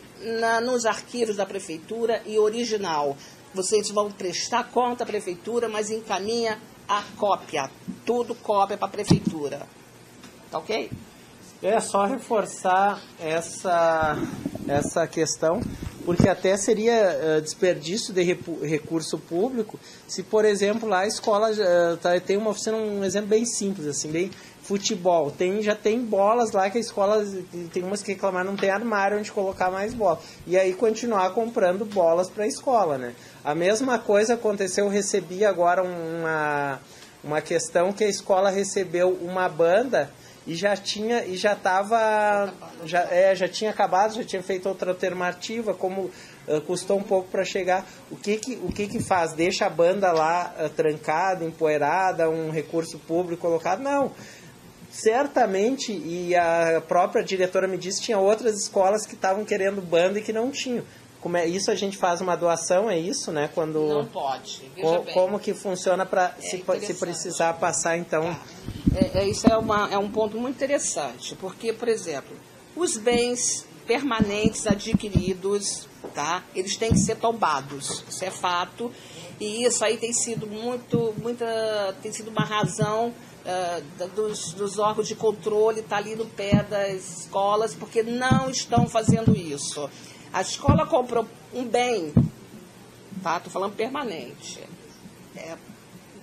nos arquivos da prefeitura e original. Vocês vão prestar conta à prefeitura, mas encaminha a cópia, tudo cópia para a prefeitura. Tá ok? É só reforçar essa questão, porque até seria desperdício de recurso público se, por exemplo, lá a escola tem uma oficina, um exemplo bem simples, assim, bem futebol. Já tem bolas lá que a escola, tem umas que reclamaram, não tem armário onde colocar mais bola. E aí continuar comprando bolas para a escola, né? A mesma coisa aconteceu, eu recebi agora uma questão que a escola recebeu uma banda e já tinha acabado, já tinha feito outra alternativa, como custou um pouco para chegar. O que faz? Deixa a banda lá trancada, empoeirada, um recurso público colocado? Não. Certamente, e a própria diretora me disse, tinha outras escolas que estavam querendo banda e que não tinham. Isso a gente faz uma doação, é isso, né? Quando, não pode. Veja bem. Como que funciona para se precisar passar, então... Isso é um ponto muito interessante, porque, por exemplo, os bens permanentes adquiridos, tá? Eles têm que ser tombados, isso é fato, e isso aí tem sido tem sido uma razão dos órgãos de controle, tá ali no pé das escolas, porque não estão fazendo isso. A escola comprou um bem, tá? Estou falando permanente.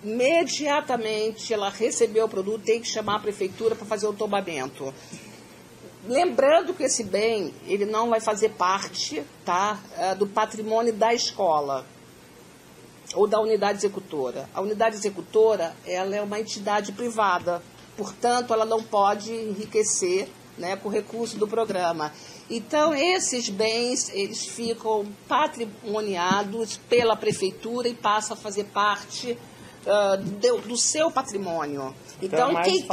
Imediatamente ela recebeu o produto, tem que chamar a prefeitura para fazer o tombamento. Lembrando que esse bem, ele não vai fazer parte, tá, do patrimônio da escola ou da unidade executora. A unidade executora, ela é uma entidade privada, portanto, ela não pode enriquecer, né, com o recurso do programa. Então, esses bens, eles ficam patrimoniados pela prefeitura e passam a fazer parte do seu patrimônio. Então, quem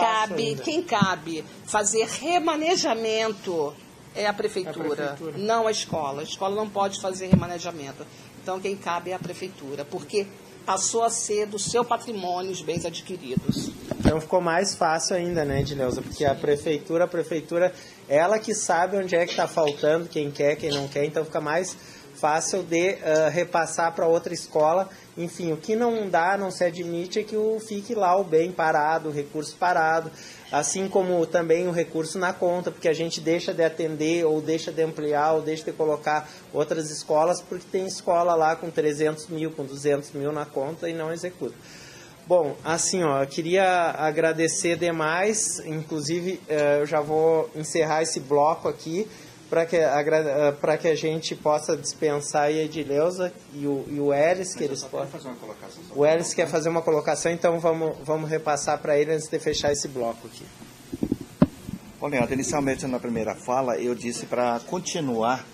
cabe fazer remanejamento é a prefeitura, não a escola. A escola não pode fazer remanejamento. Então, quem cabe é a prefeitura, porque passou a ser do seu patrimônio os bens adquiridos. Então ficou mais fácil ainda, né, Edileuza? Porque a prefeitura, ela que sabe onde é que está faltando, quem quer, quem não quer, então fica mais fácil de repassar para outra escola. Enfim, o que não dá, não se admite, é que fique lá o bem parado, o recurso parado, assim como também o recurso na conta, porque a gente deixa de atender, ou deixa de ampliar, ou deixa de colocar outras escolas, porque tem escola lá com 300 mil, com 200 mil na conta e não executa. Bom, assim, eu queria agradecer demais, inclusive eu já vou encerrar esse bloco aqui, para que a gente possa dispensar a Edileuza e o Elis, que eles podem fazer uma colocação. O Elis quer fazer uma colocação, então vamos repassar para ele antes de fechar esse bloco aqui. Bom, Leandro, inicialmente na primeira fala eu disse para continuar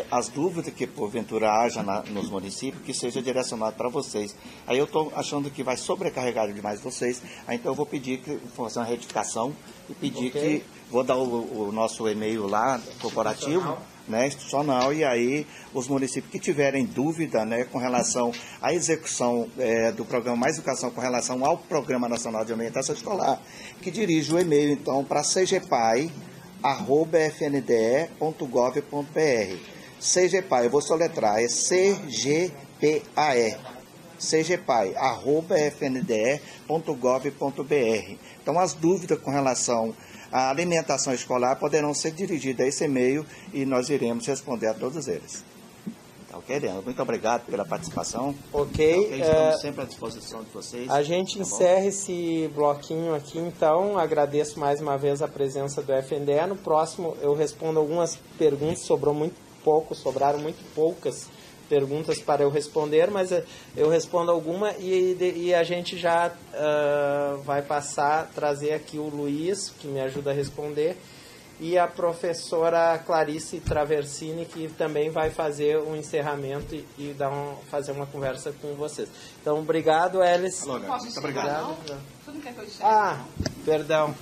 as dúvidas que porventura haja nos municípios, que seja direcionado para vocês. Aí eu estou achando que vai sobrecarregar demais vocês, aí então eu vou pedir que fazer uma retificação e pedir que vou dar o nosso e-mail lá, corporativo, né, institucional, e aí os municípios que tiverem dúvida, né, com relação à execução do programa Mais Educação com relação ao Programa Nacional de Alimentação Escolar, que dirige o e-mail, então, para cgpai@fnde.gov.br. CGPAE, eu vou soletrar, é CGPAE. cgpai@fnde.gov.br. Então, as dúvidas com relação à alimentação escolar poderão ser dirigidas a esse e-mail e nós iremos responder a todos eles. Tá ok, Leandro? Muito obrigado pela participação. Ok. Estamos sempre à disposição de vocês. A gente encerra esse bloquinho aqui, então. Agradeço mais uma vez a presença do FNDE. No próximo eu respondo algumas perguntas, sobraram muito poucas perguntas para eu responder, mas eu respondo alguma e a gente já vai trazer aqui o Luiz, que me ajuda a responder, e a professora Clarice Traversini, que também vai fazer um encerramento e fazer uma conversa com vocês. Então, obrigado, Elis. Posso Obrigado. Tu não quer que eu encerre? Perdão.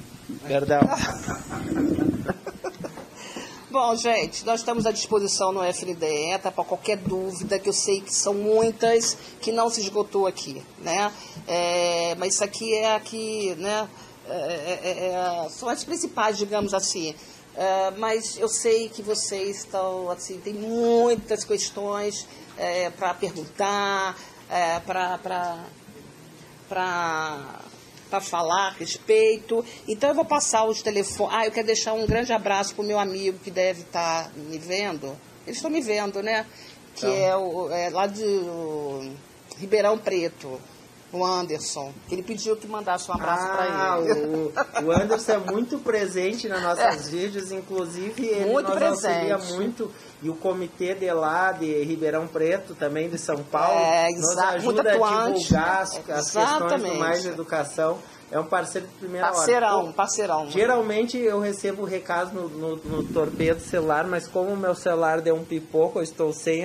Bom, gente, nós estamos à disposição no FNDE, tá, para qualquer dúvida, que eu sei que são muitas, que não se esgotou aqui, né? Mas isso aqui né? São as principais, digamos assim. Mas eu sei que vocês estão, assim, tem muitas questões para perguntar, para falar a respeito. Então eu vou passar os telefones. Eu quero deixar um grande abraço para o meu amigo que deve estar me vendo. Eles estão me vendo, né? Que é lá de Ribeirão Preto, o Anderson. Ele pediu que mandasse um abraço para ele. O Anderson é muito presente nas nossas vídeos, inclusive ele muito nos presente. auxilia muito. E o comitê de lá, de Ribeirão Preto, também de São Paulo, nos ajuda a divulgar as questões do Mais Educação. É um parceiro de primeira hora. Parceirão. Geralmente eu recebo recado no torpedo celular, mas como o meu celular deu um pipoco, eu estou sem.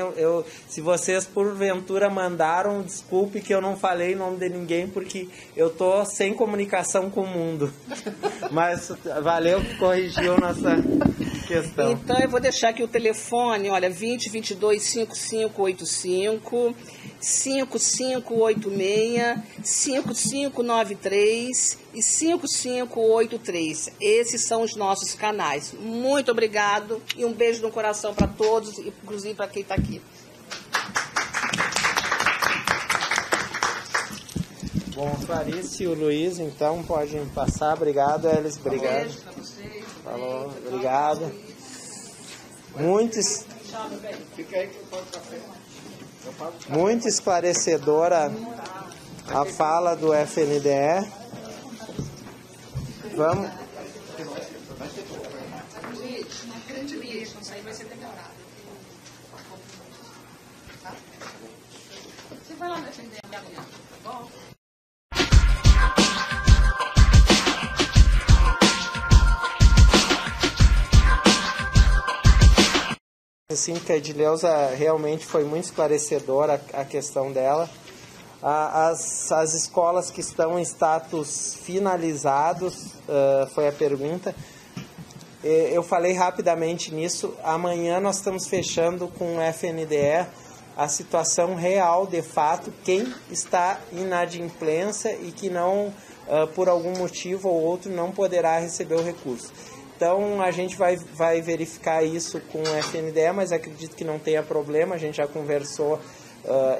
Se vocês porventura mandaram, desculpe que eu não falei o nome de ninguém, porque eu estou sem comunicação com o mundo. Mas valeu que corrigiu nossa questão. Então eu vou deixar aqui o telefone, olha, 20 22 5585, 5586, 5593 e 5583. Esses são os nossos canais. Muito obrigado e um beijo no coração para todos, inclusive para quem está aqui. Bom, Clarice e o Luiz, então, podem passar. Obrigado, Elis. Obrigado. Um beijo para vocês. Falou, obrigado. Muito esclarecedora a fala do FNDE. Vamos. Você vai lá no FNDE amanhã, tá bom? Assim, que a Edileuza realmente foi muito esclarecedora a questão dela. As escolas que estão em status finalizados, foi a pergunta. Eu falei rapidamente nisso. Amanhã nós estamos fechando com o FNDE a situação real, de fato, quem está inadimplência e que não, por algum motivo ou outro, não poderá receber o recurso. Então, a gente vai verificar isso com o FNDE, mas acredito que não tenha problema. A gente já conversou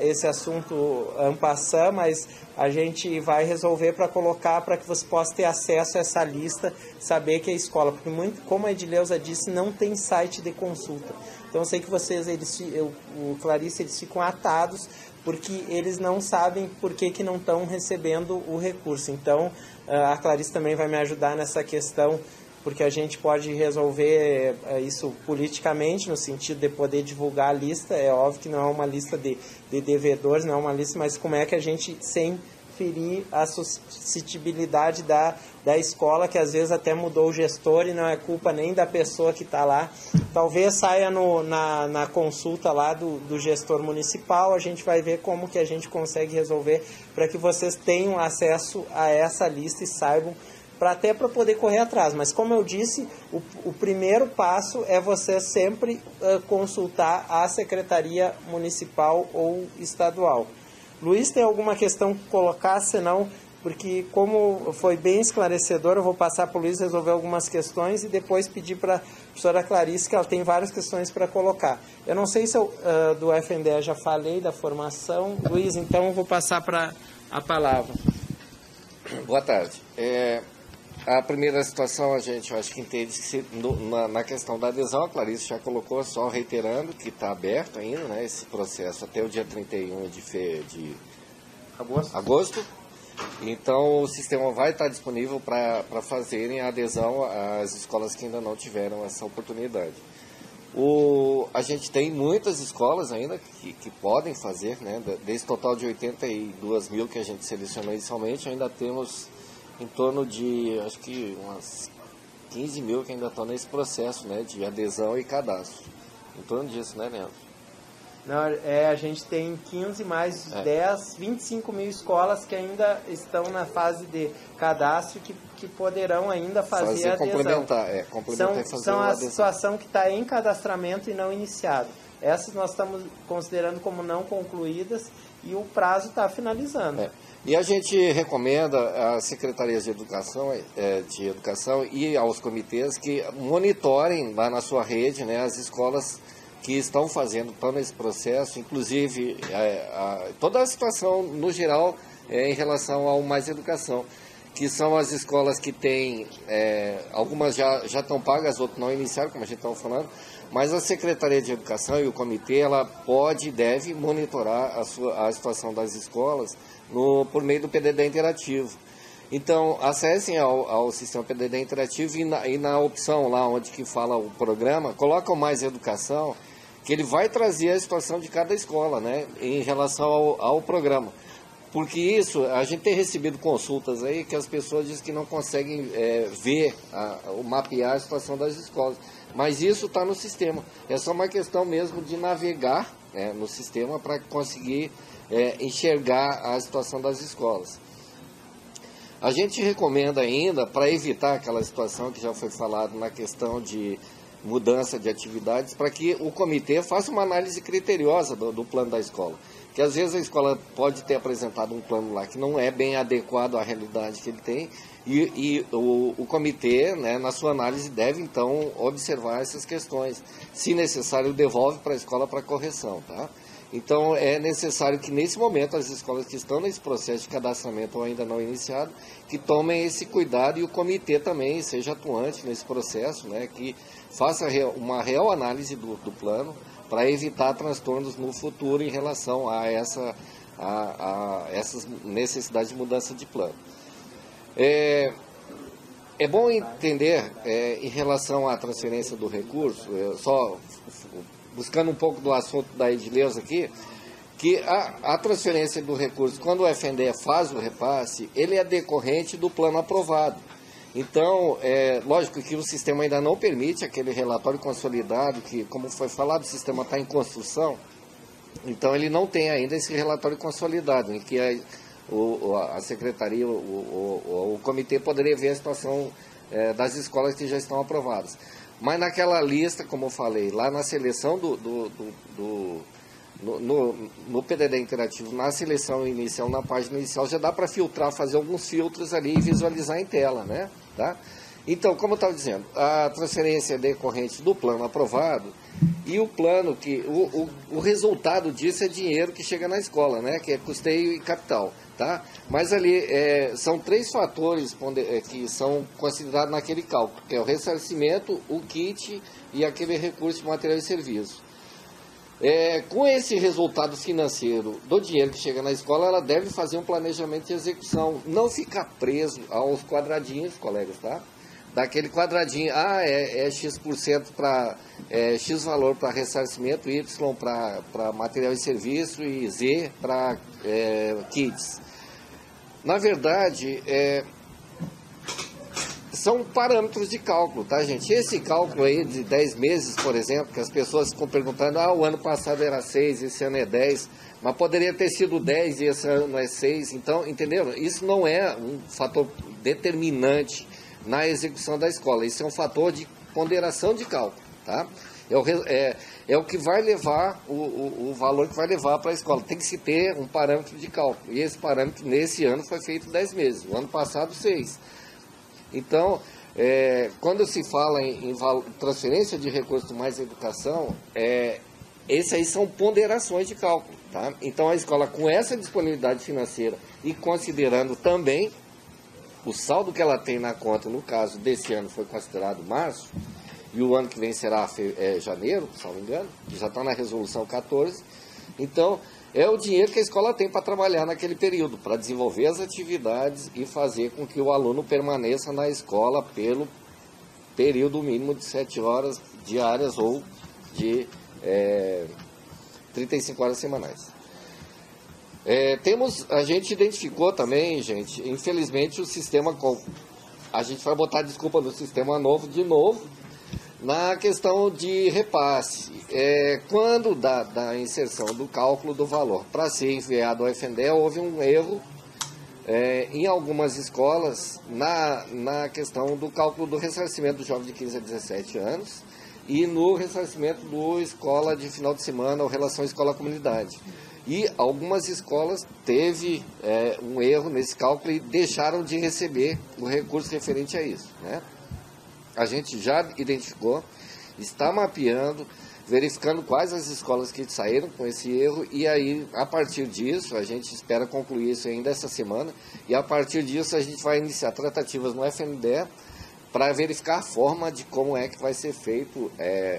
esse assunto en passant, mas a gente vai resolver para colocar, para que você possa ter acesso a essa lista, saber que é escola. Porque, como a Edileuza disse, não tem site de consulta. Então, eu sei que vocês, o Clarice, eles ficam atados, porque eles não sabem por que não estão recebendo o recurso. Então, a Clarice também vai me ajudar nessa questão, porque a gente pode resolver isso politicamente, no sentido de poder divulgar a lista. É óbvio que não é uma lista de devedores, não é uma lista, mas como é que a gente, sem ferir a suscetibilidade da escola, que às vezes até mudou o gestor e não é culpa nem da pessoa que está lá. Talvez saia na consulta lá do gestor municipal, a gente vai ver como que a gente consegue resolver para que vocês tenham acesso a essa lista e saibam, até para poder correr atrás. Mas, como eu disse, o primeiro passo é você sempre consultar a Secretaria Municipal ou Estadual. Luiz, tem alguma questão que colocar? Senão, porque como foi bem esclarecedor, eu vou passar para o Luiz resolver algumas questões e depois pedir para a professora Clarice, que ela tem várias questões para colocar. Eu não sei se eu, do FNDE já falei, da formação. Luiz, então eu vou passar para a palavra. Boa tarde. A primeira situação, a gente, eu acho que entende que na questão da adesão, a Clarice já colocou, só reiterando que está aberto ainda, né, esse processo até o dia 31 de agosto. Então, o sistema vai estar disponível para fazerem a adesão às escolas que ainda não tiveram essa oportunidade. A gente tem muitas escolas ainda que podem fazer, né, desse total de 82 mil que a gente selecionou inicialmente, ainda temos em torno de, acho que umas 15 mil que ainda estão nesse processo, né, de adesão e cadastro. Em torno disso, né, Leandro? Não, a gente tem 15 mais 10, 25 mil escolas que ainda estão na fase de cadastro que poderão ainda fazer a adesão. Complementar são a situação que está em cadastramento e não iniciado. Essas nós estamos considerando como não concluídas e o prazo está finalizando. E a gente recomenda às secretarias de educação e aos comitês que monitorem lá na sua rede, né, as escolas que estão nesse processo, inclusive toda a situação no geral em relação ao Mais Educação, que são as escolas que têm, algumas já estão pagas, outras não iniciaram, como a gente estava falando, mas a Secretaria de Educação e o comitê, ela pode e deve monitorar a situação das escolas por meio do PDD interativo. Então, acessem ao sistema PDD interativo e na opção lá onde que fala o programa, coloca o Mais Educação, que ele vai trazer a situação de cada escola, né, em relação ao programa. Porque isso, a gente tem recebido consultas aí que as pessoas dizem que não conseguem ver, mapear a situação das escolas. Mas isso está no sistema. É só uma questão mesmo de navegar no sistema para conseguir enxergar a situação das escolas. A gente recomenda ainda, para evitar aquela situação que já foi falado na questão de mudança de atividades, para que o comitê faça uma análise criteriosa do plano da escola. Que às vezes a escola pode ter apresentado um plano lá que não é bem adequado à realidade que ele tem, e o comitê, né, na sua análise, deve então observar essas questões. Se necessário, devolve para a escola para correção, tá? Então é necessário que nesse momento as escolas que estão nesse processo de cadastramento ou ainda não iniciado, que tomem esse cuidado, e o comitê também seja atuante nesse processo, né, que faça uma real análise do plano para evitar transtornos no futuro em relação a essas necessidades de mudança de plano. É bom entender em relação à transferência do recurso, só buscando um pouco do assunto da Edileuza aqui, que a transferência do recurso, quando o FNDE faz o repasse, ele é decorrente do plano aprovado. Então, lógico que o sistema ainda não permite aquele relatório consolidado, que, como foi falado, o sistema está em construção, então ele não tem ainda esse relatório consolidado, em que a secretaria, o comitê poderia ver a situação das escolas que já estão aprovadas. Mas naquela lista, como eu falei, lá na seleção no PDD interativo, na seleção inicial, na página inicial, já dá para filtrar, fazer alguns filtros ali e visualizar em tela, né? Tá? Então, como eu estava dizendo, a transferência é decorrente do plano aprovado, e o plano que o resultado disso é dinheiro que chega na escola, né? Que é custeio e capital, tá? Mas ali são 3 fatores que são considerados naquele cálculo, que é o ressarcimento, o kit e aquele recurso de material e serviço. Com esse resultado financeiro do dinheiro que chega na escola, ela deve fazer um planejamento de execução, não ficar preso aos quadradinhos, colegas, tá? Daquele quadradinho, X% para X valor para ressarcimento, Y para material e serviço e Z para kits. Na verdade, são parâmetros de cálculo, tá, gente? Esse cálculo aí de 10 meses, por exemplo, que as pessoas ficam perguntando, o ano passado era 6, esse ano é 10, mas poderia ter sido 10 e esse ano é 6, então, entenderam? Isso não é um fator determinante na execução da escola, isso é um fator de ponderação de cálculo, tá? É o que vai levar, o valor que vai levar para a escola. Tem que se ter um parâmetro de cálculo, e esse parâmetro nesse ano foi feito 10 meses, o ano passado 6. Então, quando se fala em transferência de recursos do Mais Educação, esses aí são ponderações de cálculo, tá? Então, a escola, com essa disponibilidade financeira e considerando também o saldo que ela tem na conta, no caso desse ano foi considerado março, e o ano que vem será janeiro, se não me engano, que já está na resolução 14, então é o dinheiro que a escola tem para trabalhar naquele período, para desenvolver as atividades e fazer com que o aluno permaneça na escola pelo período mínimo de 7 horas diárias ou de 35 horas semanais. A gente identificou também, gente, infelizmente o sistema a gente vai botar desculpa no sistema novo de novo, na questão de repasse. Quando da inserção do cálculo do valor para ser enviado ao FNDE, houve um erro em algumas escolas na questão do cálculo do ressarcimento do jovem de 15 a 17 anos e no ressarcimento do escola de final de semana ou relação escola-comunidade. E algumas escolas teve um erro nesse cálculo e deixaram de receber o recurso referente a isso, né? A gente já identificou, está mapeando, verificando quais as escolas que saíram com esse erro, e aí, a partir disso, a gente espera concluir isso ainda essa semana, e a partir disso a gente vai iniciar tratativas no FNDE para verificar a forma de como é que vai ser feito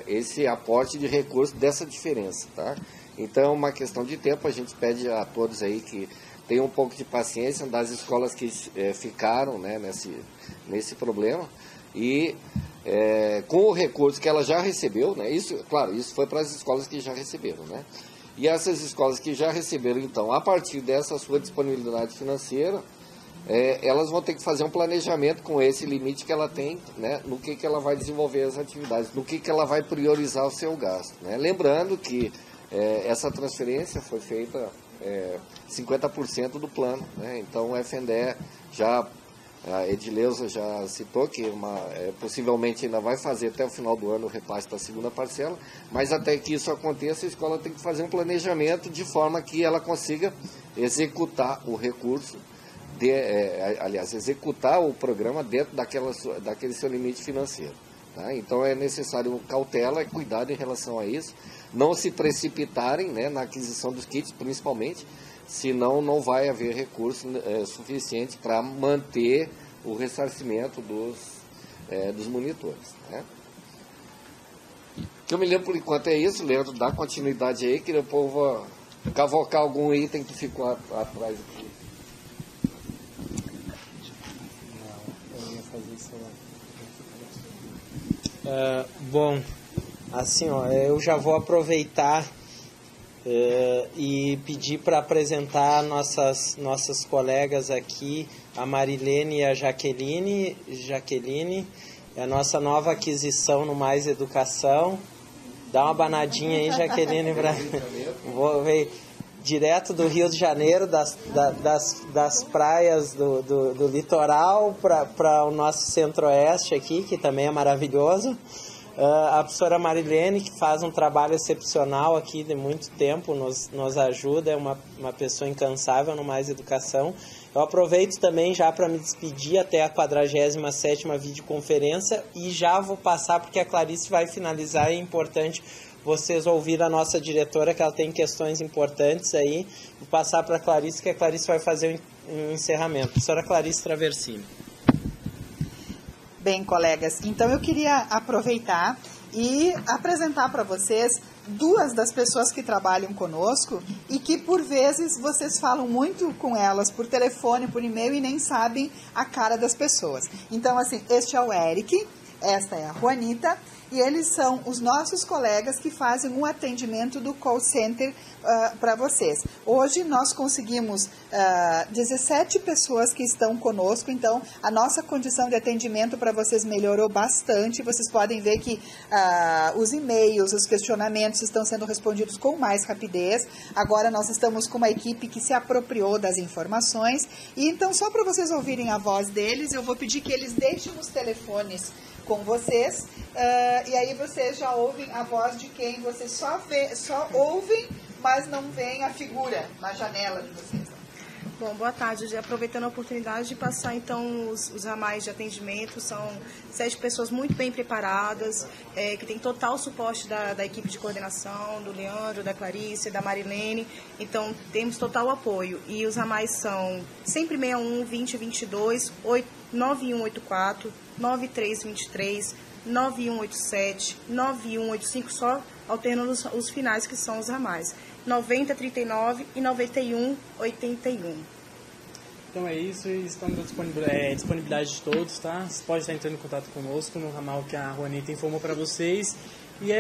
esse aporte de recursos dessa diferença, tá? Então, é uma questão de tempo, a gente pede a todos aí que tenham um pouco de paciência das escolas que ficaram, né, nesse problema, e com o recurso que ela já recebeu, né, isso foi para as escolas que já receberam, né, e essas escolas que já receberam, então, a partir dessa sua disponibilidade financeira, elas vão ter que fazer um planejamento com esse limite que ela tem, né, no que ela vai desenvolver as atividades, no que ela vai priorizar o seu gasto, né, lembrando que essa transferência foi feita 50% do plano, né, então o FNDE a Edileuza já citou que possivelmente ainda vai fazer até o final do ano o repasse da segunda parcela, mas até que isso aconteça, a escola tem que fazer um planejamento de forma que ela consiga executar o recurso, executar o programa dentro daquele seu limite financeiro. Tá? Então é necessário cautela e cuidado em relação a isso, não se precipitarem, né, na aquisição dos kits, principalmente, senão não vai haver recurso suficiente para manter o ressarcimento dos monitores, né? Que eu me lembro por enquanto é isso, Leandro, dá continuidade aí, que depois eu vou cavocar algum item que ficou atrás aqui. Não, eu ia fazer isso lá. Bom, assim, ó, eu já vou aproveitar e pedir para apresentar nossas colegas aqui, a Marilene e a Jaqueline. Jaqueline é a nossa nova aquisição no Mais Educação. Dá uma abanadinha aí, Jaqueline, vou ver direto do Rio de Janeiro, das praias do litoral para o nosso centro-oeste aqui, que também é maravilhoso. A professora Marilene, que faz um trabalho excepcional aqui de muito tempo, nos ajuda, é uma pessoa incansável no Mais Educação. Eu aproveito também já para me despedir até a 47ª videoconferência e já vou passar, porque a Clarice vai finalizar, é importante vocês ouvirem a nossa diretora, que ela tem questões importantes aí. Vou passar para a Clarice, que a Clarice vai fazer o encerramento. Professora Clarice Traversino. Bem, colegas, então eu queria aproveitar e apresentar para vocês duas das pessoas que trabalham conosco e que, por vezes, vocês falam muito com elas por telefone, por e-mail e nem sabem a cara das pessoas. Então, assim, este é o Eric, esta é a Juanita, e eles são os nossos colegas que fazem um atendimento do call center para vocês. Hoje nós conseguimos 17 pessoas que estão conosco, então a nossa condição de atendimento para vocês melhorou bastante. Vocês podem ver que os e-mails, os questionamentos estão sendo respondidos com mais rapidez. Agora nós estamos com uma equipe que se apropriou das informações. E então, só para vocês ouvirem a voz deles, eu vou pedir que eles deixem os telefones com vocês, e aí vocês já ouvem a voz de quem vocês só ouvem, mas não veem a figura na janela de vocês. Bom, boa tarde. Aproveitando a oportunidade de passar, então, os ramais de atendimento. São 7 pessoas muito bem preparadas, que tem total suporte da equipe de coordenação, do Leandro, da Clarice, da Marilene. Então, temos total apoio. E os ramais são sempre 61 20 22 9184 9323 9187 9185, só alternando os finais, que são os ramais 9039 e 9181. Então é isso, estamos à disponibilidade de todos, tá? Você pode estar entrando em contato conosco no ramal que a Juanita informou para vocês. E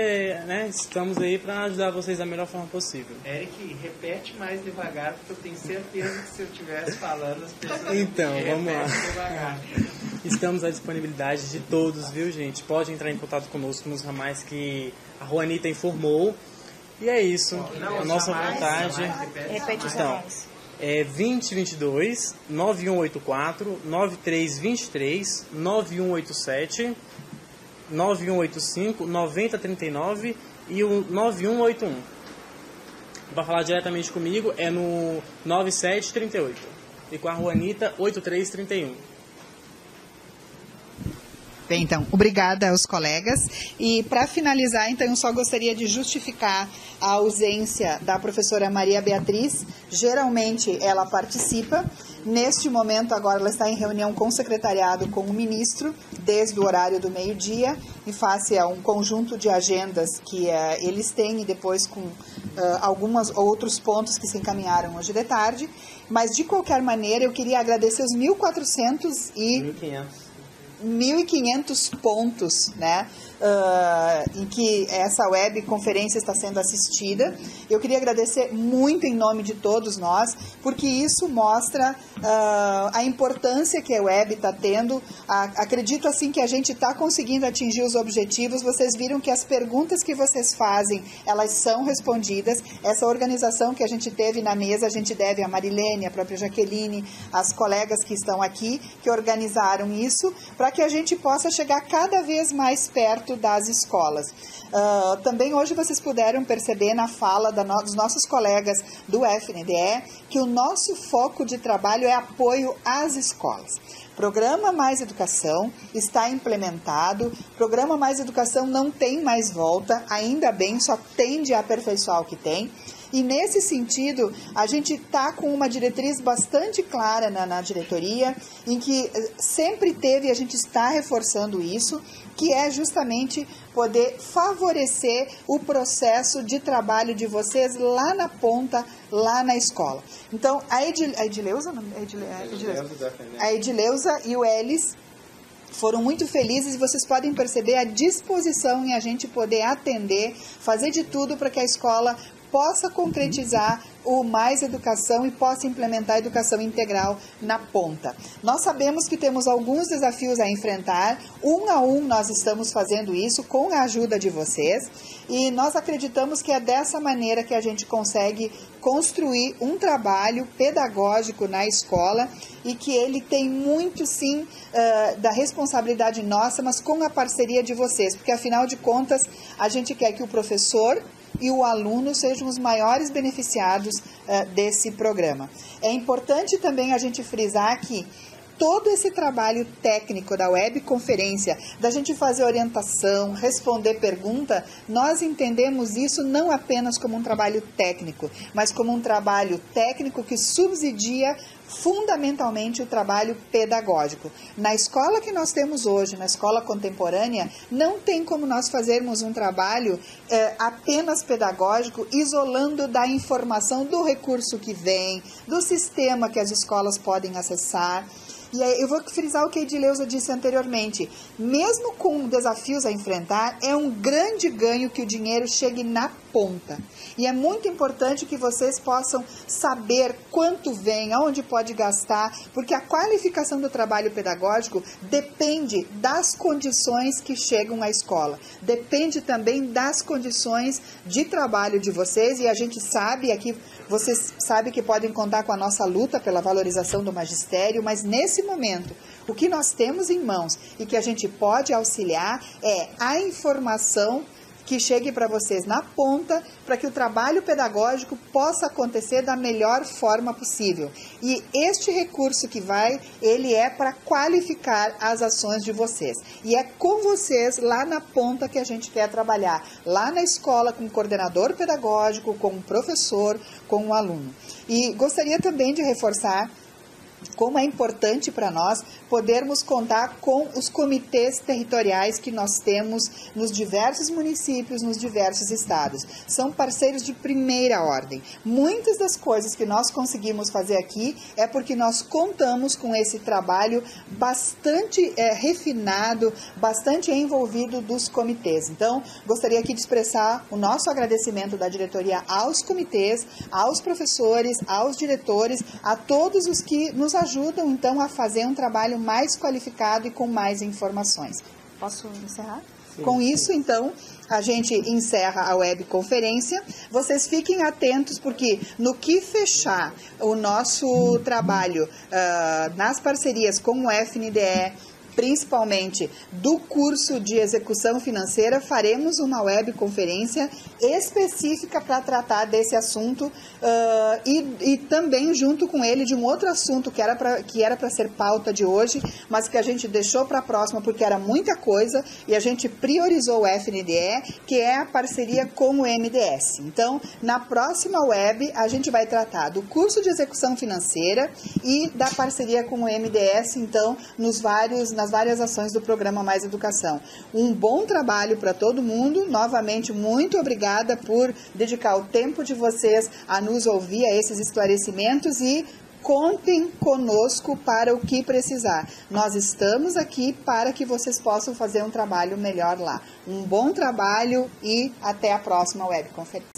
estamos aí para ajudar vocês da melhor forma possível. Eric, repete mais devagar, porque eu tenho certeza que se eu estivesse falando, as pessoas então, vamos lá. Devagar. Estamos à disponibilidade de todos, viu, gente? Pode entrar em contato conosco nos ramais que a Juanita informou. E é isso. A nossa vontade... Repete os então, ramais. é 2022, 9184, 9323, 9187, 9185, 9039 e o 9181. Para falar diretamente comigo é no 9738 e com a Juanita 8331. Bem, então, obrigada aos colegas. E para finalizar, então, eu só gostaria de justificar a ausência da professora Maria Beatriz. Geralmente ela participa. Neste momento, agora, ela está em reunião com o secretariado, com o ministro, desde o horário do meio-dia, em face a um conjunto de agendas que eles têm e depois com alguns outros pontos que se encaminharam hoje de tarde. Mas, de qualquer maneira, eu queria agradecer os 1.500 pontos, né, em que essa webconferência está sendo assistida. Eu queria agradecer muito em nome de todos nós, porque isso mostra a importância que a web está tendo. Acredito assim que a gente está conseguindo atingir os objetivos. Vocês viram que as perguntas que vocês fazem, elas são respondidas. Essa organização que a gente teve na mesa, a gente deve a Marilene, a própria Jaqueline, as colegas que estão aqui, que organizaram isso, para que a gente possa chegar cada vez mais perto das escolas. Também hoje vocês puderam perceber na fala dos nossos colegas do FNDE que o nosso foco de trabalho é apoio às escolas. Programa Mais Educação está implementado, Programa Mais Educação não tem mais volta, ainda bem, só tende a aperfeiçoar o que tem. E nesse sentido, a gente está com uma diretriz bastante clara na diretoria, em que sempre teve, e a gente está reforçando isso, que é justamente poder favorecer o processo de trabalho de vocês lá na ponta, lá na escola. Então, a Edileuza e o Elis foram muito felizes e vocês podem perceber a disposição em a gente poder atender, fazer de tudo para que a escola possa concretizar o Mais Educação e possa implementar a educação integral na ponta. Nós sabemos que temos alguns desafios a enfrentar, um a um nós estamos fazendo isso com a ajuda de vocês e nós acreditamos que é dessa maneira que a gente consegue construir um trabalho pedagógico na escola e que ele tem muito sim da responsabilidade nossa, mas com a parceria de vocês, porque afinal de contas a gente quer que o professor e o aluno sejam os maiores beneficiados desse programa. É importante também a gente frisar que todo esse trabalho técnico da webconferência, da gente fazer orientação, responder pergunta, nós entendemos isso não apenas como um trabalho técnico, mas como um trabalho técnico que subsidia fundamentalmente o trabalho pedagógico. Na escola que nós temos hoje, na escola contemporânea, não tem como nós fazermos um trabalho apenas pedagógico, isolando da informação do recurso que vem, do sistema que as escolas podem acessar. E aí eu vou frisar o que a Edileuza disse anteriormente. Mesmo com desafios a enfrentar, é um grande ganho que o dinheiro chegue na ponta. E é muito importante que vocês possam saber quanto vem, aonde pode gastar, porque a qualificação do trabalho pedagógico depende das condições que chegam à escola. Depende também das condições de trabalho de vocês e a gente sabe aqui... Vocês sabem que podem contar com a nossa luta pela valorização do magistério, mas nesse momento, o que nós temos em mãos e que a gente pode auxiliar é a informação que chegue para vocês na ponta, para que o trabalho pedagógico possa acontecer da melhor forma possível. E este recurso que vai, ele é para qualificar as ações de vocês. E é com vocês lá na ponta que a gente quer trabalhar. Lá na escola, com o coordenador pedagógico, com o professor, com o aluno. E gostaria também de reforçar como é importante para nós podermos contar com os comitês territoriais que nós temos nos diversos municípios, nos diversos estados. São parceiros de primeira ordem. Muitas das coisas que nós conseguimos fazer aqui é porque nós contamos com esse trabalho bastante refinado, bastante envolvido dos comitês. Então, gostaria aqui de expressar o nosso agradecimento da diretoria aos comitês, aos professores, aos diretores, a todos os que nos nos ajudam, então, a fazer um trabalho mais qualificado e com mais informações. Posso encerrar? Sim. Com isso, então, a gente encerra a webconferência. Vocês fiquem atentos, porque no que fechar o nosso trabalho nas parcerias com o FNDE, principalmente do curso de execução financeira, faremos uma webconferência específica para tratar desse assunto e também junto com ele de um outro assunto que era para ser pauta de hoje, mas que a gente deixou para a próxima porque era muita coisa e a gente priorizou o FNDE, que é a parceria com o MDS. Então, na próxima web, a gente vai tratar do curso de execução financeira e da parceria com o MDS, então, nas várias ações do programa Mais Educação. Um bom trabalho para todo mundo. Novamente, muito obrigada por dedicar o tempo de vocês a nos ouvir, a esses esclarecimentos, e contem conosco para o que precisar. Nós estamos aqui para que vocês possam fazer um trabalho melhor lá. Um bom trabalho e até a próxima webconferência.